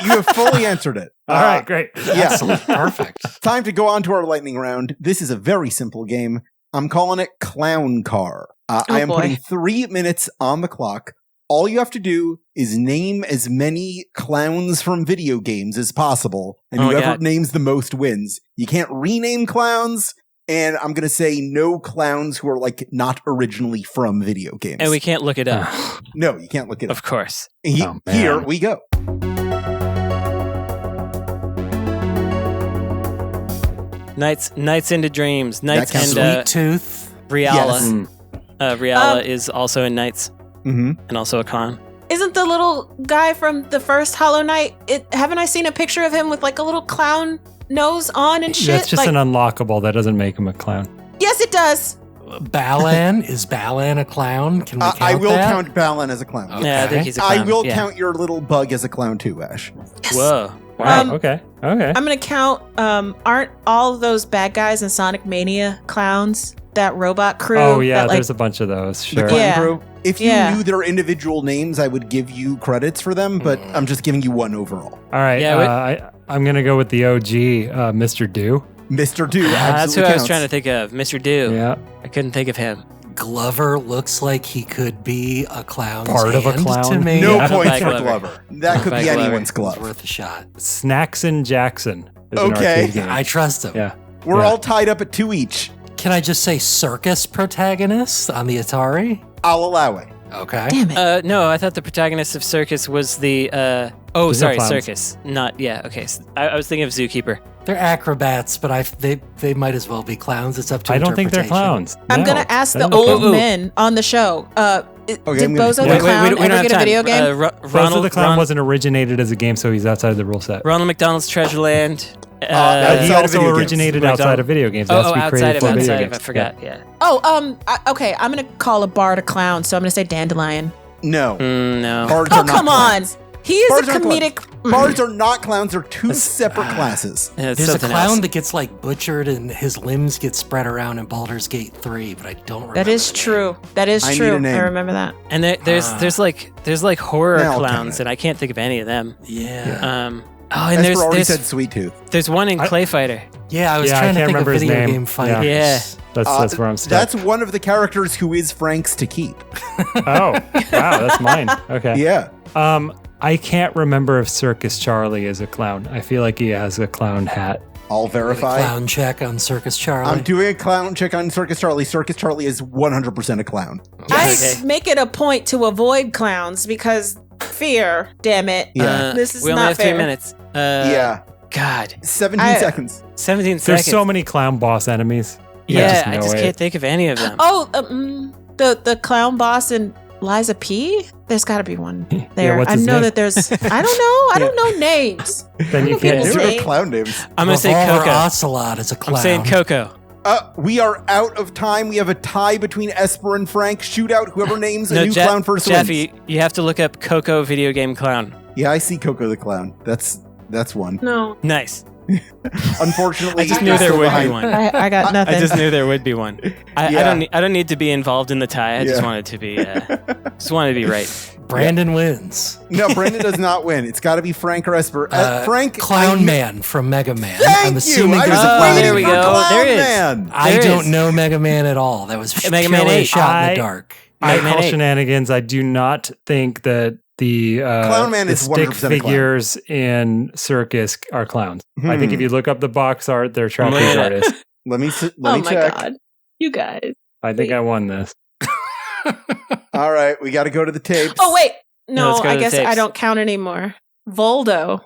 you have fully answered it. All right, great. Yeah, perfect. Time to go on to our lightning round. This is a very simple game. I'm calling it Clown Car. I am putting 3 minutes on the clock. All you have to do is name as many clowns from video games as possible, and whoever names the most wins. You can't rename clowns, and I'm going to say no clowns who are like not originally from video games. And we can't look it up. No, you can't look it up. Of course. Here we go. Nights into Dreams. Nights and Sweet Tooth. Riala. Yes. Riala is also in Nights. Mm-hmm. And also a clown. Isn't the little guy from the first Hollow Knight? Haven't I seen a picture of him with like a little clown nose on and shit? That's just an unlockable. That doesn't make him a clown. Yes, it does. Balan? Is Balan a clown? Can we count I will that? count Balan as a clown. Okay. Yeah, I think he's a clown. I will count your little bug as a clown too, Ash. Yes. Whoa. Wow. Okay. I'm gonna count. Aren't all of those bad guys in Sonic Mania clowns? That robot crew. Oh yeah, that, there's a bunch of those. Sure. The clown crew. If you knew their individual names, I would give you credits for them, but I'm just giving you one overall. All right. Yeah, I'm going to go with the OG, Mr. Do. Mr. Do, that's who counts. I was trying to think of. Mr. Do. Yeah. I couldn't think of him. Glover looks like he could be a clown's part of a hand clown to me. No Yeah. points for Glover. Glover. That could be anyone's glove. It's worth a shot. Snackson Jackson. Is an Okay. arcade game. I trust him. Yeah. We're all tied up at 2 each. Can I just say circus protagonist on the Atari? I'll allow it. Okay. Damn it. No, I thought the protagonist of Circus was the. There's no clowns. Circus. Not. Yeah. Okay. So I was thinking of Zookeeper. They're acrobats, but they might as well be clowns. It's up to I don't think they're interpretation. clowns. I'm No. gonna ask the They're old not. men on the show. Did Bozo Wait, the Clown we don't ever have get a time. video game? Bozo the Clown wasn't originated as a game, so he's outside the rule set. Ronald McDonald's Treasureland. He outside of also video games. originated outside of video games. It has to be outside created for video of. games. I forgot. Yeah. Okay. I'm gonna call a bard a clown, so I'm gonna say Dandelion. No. No. Bards Oh, are not come on. clowns. He is Bards a aren't comedic. Bards are not clowns. They're two separate classes. Yeah, it's There's a something clown else. that gets like butchered and his limbs get spread around in Baldur's Gate 3, but I don't remember. That is the name. true. That is I need true. a name. I remember that. And there's like horror Yeah, I'll count clowns, it. and I can't think of any of them. Yeah. And Esper already there's said Sweet Tooth. there's one in Clay Fighter. Yeah, I was Yeah, I trying to can't think of remember his video name. game fighters. Yeah. That's where I'm stuck. That's one of the characters who is Frank's to keep. Oh, wow, that's mine. Okay. Yeah. I can't remember if Circus Charlie is a clown. I feel like he has a clown hat. I'll verify. Clown check on Circus Charlie. I'm doing a clown check on Circus Charlie. Circus Charlie is 100% a clown. I Okay. make it a point to avoid clowns because fear. Damn it. Yeah. This is we only not have fair. 3 minutes. Yeah. God, 17 seconds. 17 There's seconds. so many clown boss enemies. Yeah, just I know just it. can't think of any of them. Oh, the clown boss in Liza P. There's got to be one there. what's I his know name? that there's. I don't know. I don't know names. Then you I don't can't know These do people's are it. names. clown names. I'm gonna say Revolver Coco. Ocelot is a clown. I'm saying Coco. We are out of time. We have a tie between Esper and Frank. Shoot out whoever names a new Jeff- clown first Jeff, wins. you have to look up Coco video game clown. Yeah, I see Coco the Clown. That's one. No, Nice. Unfortunately, I just you're knew there still would be behind. one. I got nothing. I just knew there would be one. I Yeah. don't need to be involved in the tie. I just Yeah. wanted to be just wanted to be right. Brandon wins. No, Brandon does not win. It's got to be Frank or Esper. Frank, Clown I- Man from Mega Man. Thank I'm you. assuming I there's was a Oh, clown. there we waiting for go. Clown There is. Man. I There don't is. know Mega Man at all. That was Mega Man purely 8. shot in the dark. I Mega Man call 8. shenanigans. I do not think that the Clown Man the is stick 100% a clown. figures in Circus are clowns. I think if you look up the box art, they're trapeze Yeah. artists. Let me oh my check. god, you guys. I think I won this. All right, we got to go to the tapes. Oh wait, No, no. let's go I to the guess tapes. I don't count anymore. Voldo.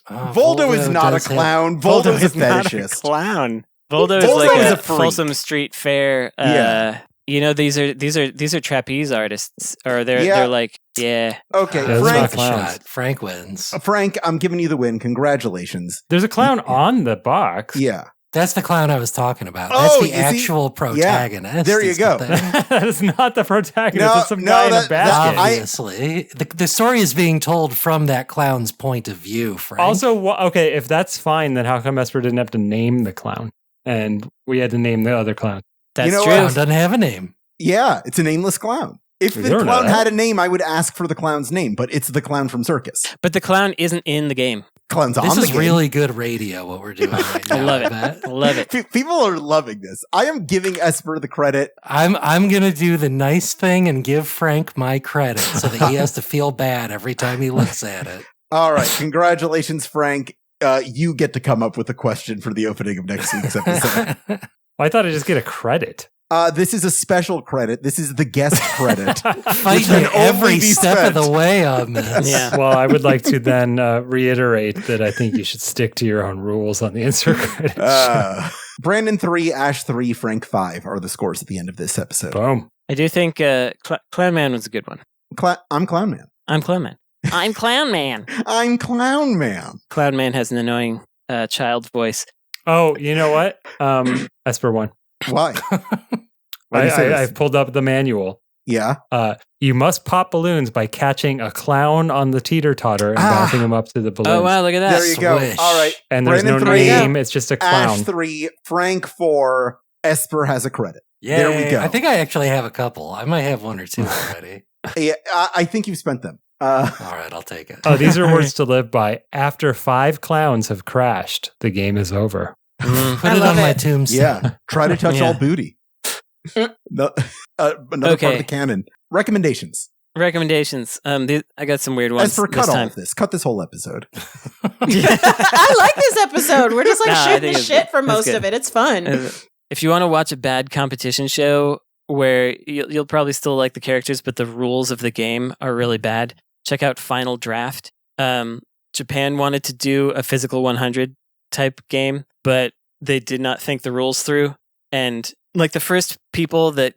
Voldo is not a does have- clown. Voldo's a is not a fetishist. clown. Voldo is Voldo like is a a freak. Folsom Street Fair. Yeah. You know, these are trapeze artists, or Yeah. they're like, yeah. Okay, Those Frank. are Frank clowns. shot. Frank wins. Frank, I'm giving you the win. Congratulations. There's a clown on the box. Yeah. That's the clown I was talking about. Oh, That's the is he? actual protagonist. There you is the go. thing. That is not the protagonist. No, it's some no, guy in that- a basket. Obviously, the story is being told from that clown's point of view. Frank. Also, okay, if that's fine, then how come Esper didn't have to name the clown? And we had to name the other clown. That's know true. what? clown doesn't have a name. Yeah, it's a nameless clown. If the You don't know clown that. had a name, I would ask for the clown's name, but it's the clown from Circus. But the clown isn't in the game. Clown's This on the is game. really good radio. What we're doing right now. I love it. bet. I love it. People are loving this. I am giving Esper the credit. I'm gonna do the nice thing and give Frank my credit so that he has to feel bad every time he looks at it. All right, congratulations, Frank. You get to come up with a question for the opening of next week's episode. Well, I thought I'd just get a credit. This is a special credit. This is the guest credit. Fighting can you only every be step spent. of the way on this. Yeah. Well, I would like to then reiterate that I think you should stick to your own rules on the insert credit. Brandon 3, Ash 3, Frank 5 are the scores at the end of this episode. Boom. I do think Clown Man was a good one. I'm Clown Man. I'm Clown Man. I'm Clown Man. I'm Clown Man. Clown Man has an annoying child's voice. Oh, you know what? Esper won. Why? Why do you say this? I pulled up the manual. Yeah. You must pop balloons by catching a clown on the teeter-totter and bouncing them up to the balloons. Oh wow, look at that. There you go. Swish. All right. And there's Brandon no 3, name. It's just a clown. Ash 3, Frank 4, Esper has a credit. Yay. There we go. I think I actually have a couple. I might have one or two already. Yeah, I think you've spent them. All right, I'll take it. Oh, these are words to live by. After 5 clowns have crashed, the game is over. Mm. Put I it love on my it. tombstone. Yeah. Try to touch Yeah. all booty. Another part Okay. of the canon. Recommendations. Recommendations. I got some weird ones Esper, this cut all time. of this. Cut this whole episode. I like this episode. We're just like Nah, I shooting think the it's shit good. for It's most good. of it. It's fun. If you want to watch a bad competition show where you'll probably still like the characters, but the rules of the game are really bad, check out Final Draft. Japan wanted to do a physical 100 type game, but they did not think the rules through. And like the first people that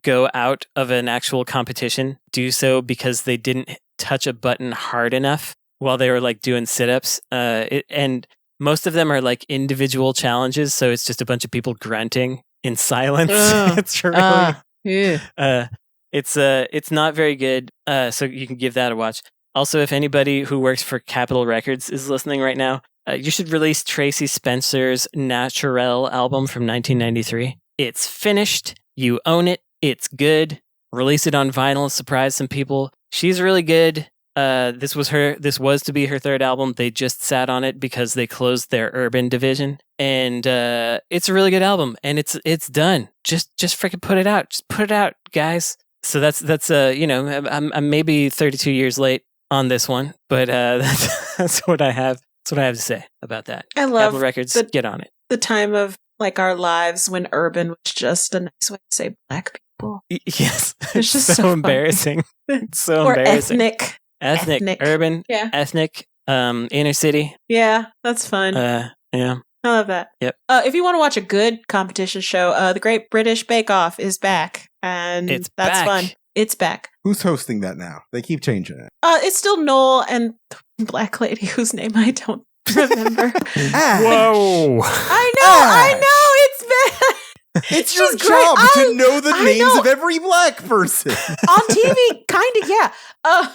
go out of an actual competition do so because they didn't touch a button hard enough while they were like doing sit-ups. And most of them are like individual challenges, so it's just a bunch of people grunting in silence. It's really yeah. it's not very good. So you can give that a watch. Also, if anybody who works for Capitol Records is listening right now, you should release Tracy Spencer's Naturel album from 1993. It's finished. You own it. It's good. Release it on vinyl. Surprise some people. She's really good. This was to be her third album. They just sat on it because they closed their urban division, and it's a really good album. And it's done. Just freaking put it out. Just put it out, guys. So that's I'm maybe 32 years late on this one, but that's what I have. That's what I have to say about that. I love Apple Records. Get on it. The time of like our lives when urban was just a nice way to say black people. Yes, it's just so embarrassing. It's so or embarrassing. Ethnic, urban, yeah, ethnic, inner city. Yeah, that's fun. Yeah, I love that. Yep. If you want to watch a good competition show, the Great British Bake Off is back, and that's back. fun. It's back. Who's hosting that now? They keep changing it. It's still Noel and the black lady whose name I don't remember. Whoa! I know, it's bad. It's your job to know the names of every black person. On TV, kind of, yeah.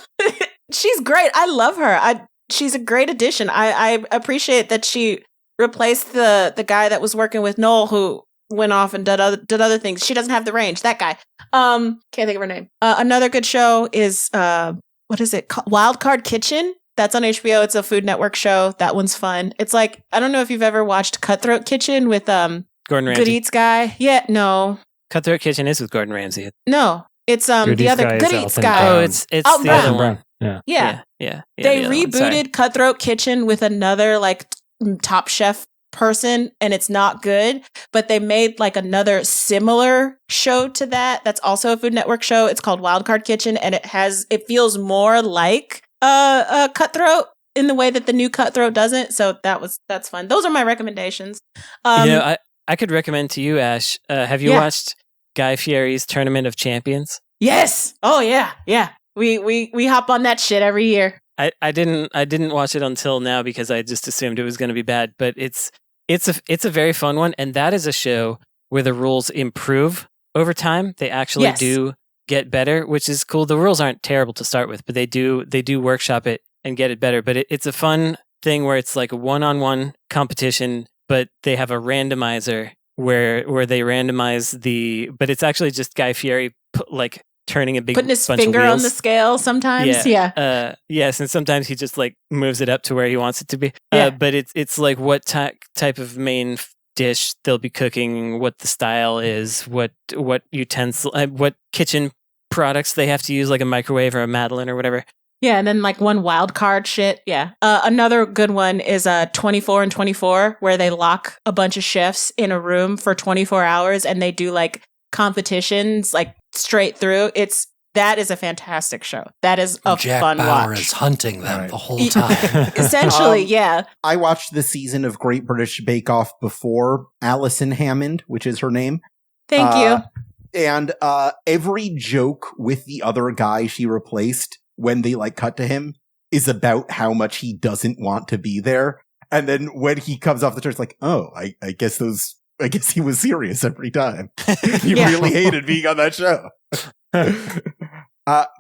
She's great. I love her. She's a great addition. I appreciate that she replaced the guy that was working with Noel, who went off and did other things. She doesn't have the range. That guy. Can't think of her name. Another good show is what is it called? Wild Card Kitchen. That's on HBO. It's a Food Network show. That one's fun. It's like, I don't know if you've ever watched Cutthroat Kitchen with Gordon Ramsay. Good Eats guy. Yeah, no. Cutthroat Kitchen is with Gordon Ramsay. No, it's the other Good Eats guy. Oh, it's the other one. Yeah. They the rebooted Cutthroat Kitchen with another like Top Chef person, and it's not good, but they made like another similar show to that that's also a Food Network show. It's called Wild Card Kitchen, and it feels more like a Cutthroat in the way that the new Cutthroat doesn't. So that's fun. Those are my recommendations. I could recommend to you, Ash. Have you watched Guy Fieri's Tournament of Champions? Yes. Oh yeah. We hop on that shit every year. I didn't watch it until now because I just assumed it was going to be bad, but it's a very fun one, and that is a show where the rules improve over time. They actually do get better, which is cool. The rules aren't terrible to start with, but they do workshop it and get it better. But it's a fun thing where it's like a one-on-one competition, but they have a randomizer where they randomize but it's actually just Guy Fieri like turning a big putting his bunch finger of on the scale sometimes. Yes, and sometimes he just like moves it up to where he wants it to be. But it's like what type of main dish they'll be cooking, what the style is, what utensil, what kitchen products they have to use, like a microwave or a Madeline or whatever. Yeah, and then like one wild card shit. Yeah. Another good one is 24 and 24, where they lock a bunch of chefs in a room for 24 hours and they do like competitions like straight through. That is a fantastic show. That is a fun Bauer watch. is hunting them the whole time. Essentially, yeah. I watched the season of Great British Bake Off before Alison Hammond, which is her name. Thank you. And every joke with the other guy she replaced when they like cut to him is about how much he doesn't want to be there. And then when he comes off the church, like, oh, I guess he was serious every time. He really hated being on that show.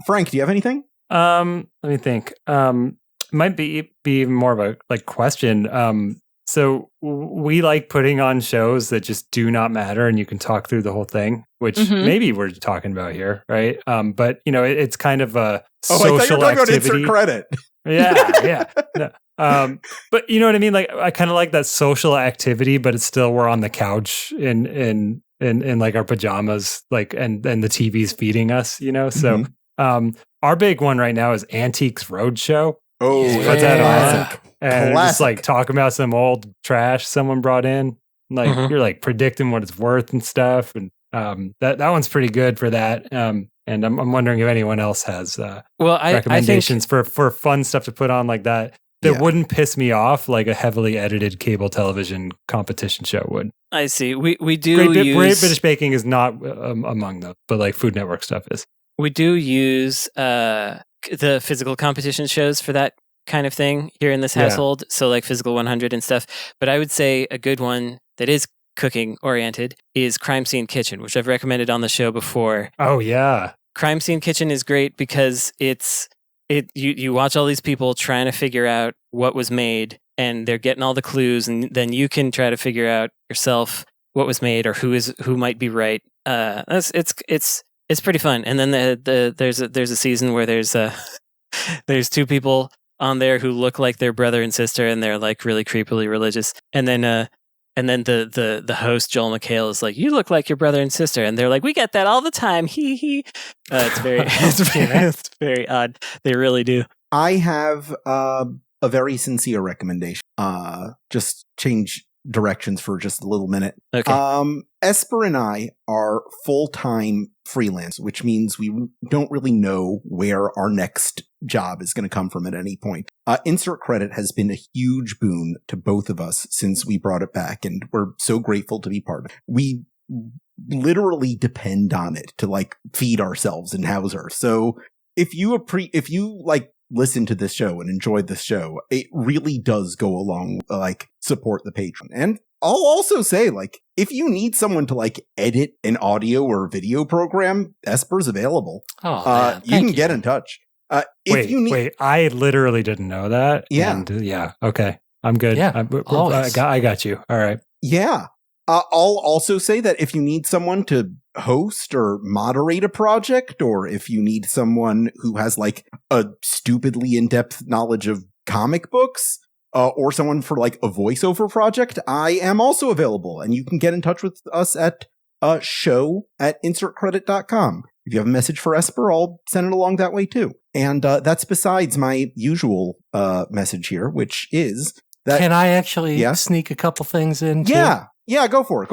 Frank, do you have anything? Let me think. Might be more of a like question. So we like putting on shows that just do not matter and you can talk through the whole thing, which maybe we're talking about here, right? But it's kind of a social I thought you were talking activity. about insert credit. Yeah. No. But you know what I mean? Like I kind of like that social activity, but it's still we're on the couch in like our pajamas, like and the TV's feeding us, So our big one right now is Antiques Roadshow. Oh, put that on. And just like talking about some old trash someone brought in. Like you're like predicting what it's worth and stuff. And that one's pretty good for that. And I'm wondering if anyone else has recommendations for fun stuff to put on like that wouldn't piss me off like a heavily edited cable television competition show would. I see. We do Great British Baking is not among them, but like Food Network stuff is. We do use the physical competition shows for that kind of thing here in this household. So like Physical 100 and stuff. But I would say a good one that is cooking oriented is Crime Scene Kitchen, which I've recommended on the show before. Oh yeah. Crime Scene Kitchen is great because it's you watch all these people trying to figure out what was made, and they're getting all the clues, and then you can try to figure out yourself what was made or who might be right. It's pretty fun. And then there's a season where there's two people on there who look like their brother and sister, and they're like really creepily religious. And then the host Joel McHale is like, "You look like your brother and sister," and they're like, "We get that all the time." He. It's very odd. They really do. I have a very sincere recommendation. Just change directions for just a little minute. Okay. Esper and I are full-time freelance, which means we don't really know where our next job is going to come from at any point. Insert Credit has been a huge boon to both of us since we brought it back, and we're so grateful to be part of it. We literally depend on it to like feed ourselves and house ourselves. So if you like listen to this show and enjoyed this show, it really does go along, like, support the patron. And I'll also say, like, if you need someone to like edit an audio or video program, Esper's available. You can get in touch. Wait, I literally didn't know that. Yeah. And, okay. I'm good. Yeah, I got you. All right. Yeah. I'll also say that if you need someone to host or moderate a project, or if you need someone who has like a stupidly in-depth knowledge of comic books, or someone for like a voiceover project, I am also available. And you can get in touch with us at show@insertcredit.com. If you have a message for Esper, I'll send it along that way too. And that's besides my usual message here, which is that... Can I actually sneak a couple things in too? Yeah, go for it.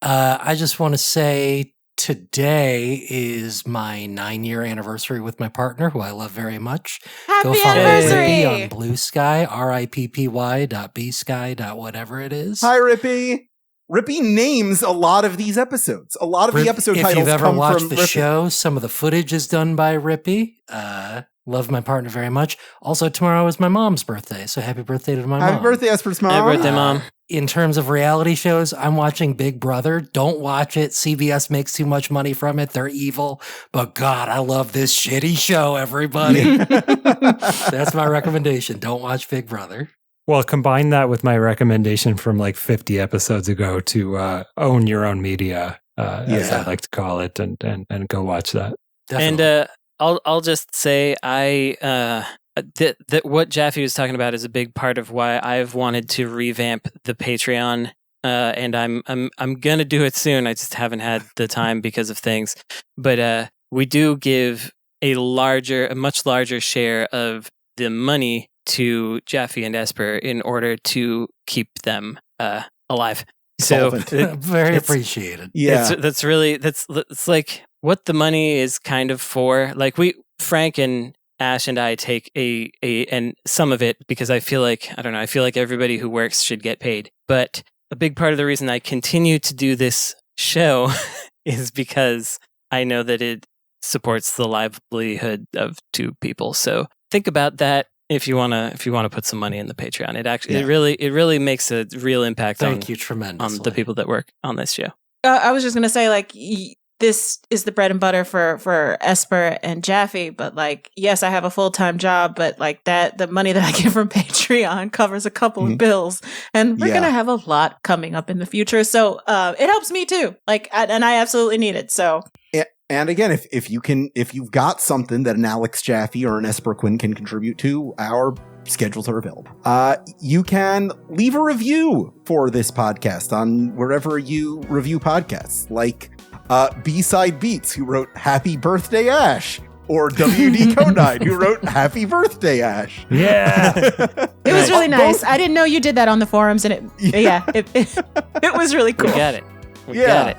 I just want to say today is my 9-year anniversary with my partner, who I love very much. Happy Go follow anniversary! Rippy on Blue Sky, RIPPY.BSky. Whatever it is. Hi, Rippy. Rippy names a lot of these episodes. A lot of the episode titles come from Rippy. If you've ever watched the show, some of the footage is done by Rippy. Love my partner very much. Also, tomorrow is my mom's birthday, so happy birthday to my mom. Happy birthday, Esper's mom. Happy birthday, Mom. In terms of reality shows, I'm watching Big Brother. Don't watch it. CBS makes too much money from it. They're evil. But God, I love this shitty show, everybody. That's my recommendation. Don't watch Big Brother. Well, combine that with my recommendation from like 50 episodes ago to own your own media, as I like to call it, and go watch that. Definitely. And I'll just say that what Jaffe was talking about is a big part of why I've wanted to revamp the Patreon, and I'm gonna do it soon. I just haven't had the time because of things. But we do give a much larger share of the money to Jaffe and Esper in order to keep them alive. So very appreciated. Yeah, it's like what the money is kind of for. Like Frank and Ash and I take and some of it because I feel like everybody who works should get paid. But a big part of the reason I continue to do this show is because I know that it supports the livelihood of two people. So think about that if you wanna put some money in the Patreon. It really makes a real impact on the people that work on this show. I was just gonna say, like, this is the bread and butter for Esper and Jaffe, but like, yes, I have a full-time job, but like the money that I get from Patreon covers a couple of bills, and we're gonna have a lot coming up in the future. So it helps me too. Like, and I absolutely need it. So. And again, if you've got something that an Alex Jaffe or an Esper Quinn can contribute to, our schedules are available. You can leave a review for this podcast on wherever you review podcasts, like B-Side Beats, who wrote "Happy Birthday, Ash," or WD Code9, who wrote "Happy Birthday, Ash." Yeah, it was really nice. I didn't know you did that on the forums, and it was really cool. We got it. We got it.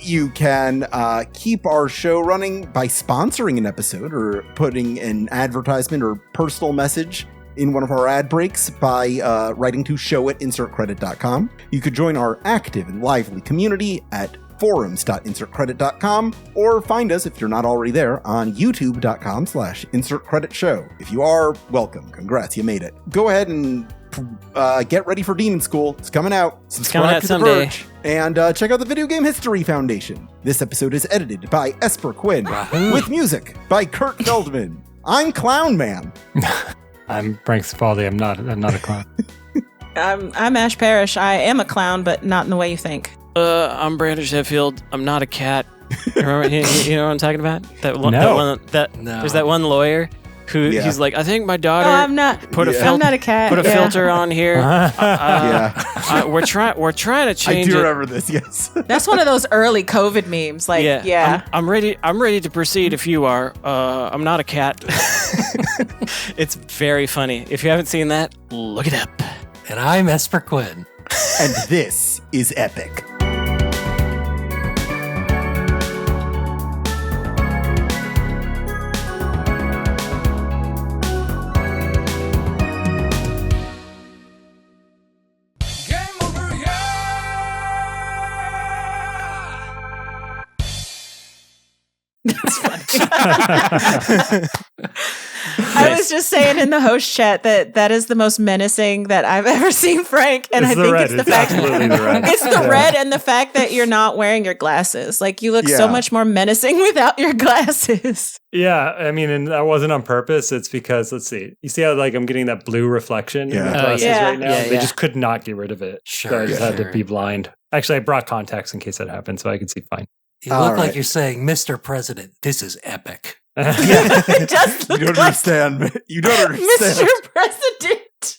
You can keep our show running by sponsoring an episode or putting an advertisement or personal message in one of our ad breaks by writing to show@insertcredit.com. You could join our active and lively community at forums.insertcredit.com, or find us, if you're not already there, on youtube.com/insertcreditshow. If you are, welcome. Congrats, you made it. Go ahead and get ready for Demon School. It's coming out. Subscribe to The Verge. And check out the Video Game History Foundation. This episode is edited by Esper Quinn, with music by Kurt Feldman. I'm Clown Man. I'm Frank Spaldi. I'm not a clown. I'm Ash Parrish. I am a clown, but not in the way you think. I'm Brandon Sheffield. I'm not a cat. Remember, you know what I'm talking about? No. There's that one lawyer who he's like, I think my daughter. I'm not. I'm not a cat. Put a filter on here. We're trying to change. I do it. remember this. Yes. That's one of those early COVID memes. Like, I'm ready to proceed. If you are, I'm not a cat. It's very funny. If you haven't seen that, look it up. And I'm Esper Quinn. And this is Epic. I was just saying in the host chat that is the most menacing that I've ever seen Frank, and I think it's the fact it's the red and the fact that you're not wearing your glasses. Like you look so much more menacing without your glasses. Yeah, I mean, and that wasn't on purpose. It's because let's see, you see how like I'm getting that blue reflection in my glasses right now. They just could not get rid of it. So I just had to be blind. Actually, I brought contacts in case that happened, so I could see fine. You look like you're saying, Mr. President, this is epic. It does look You don't understand. You don't understand. Mr. President.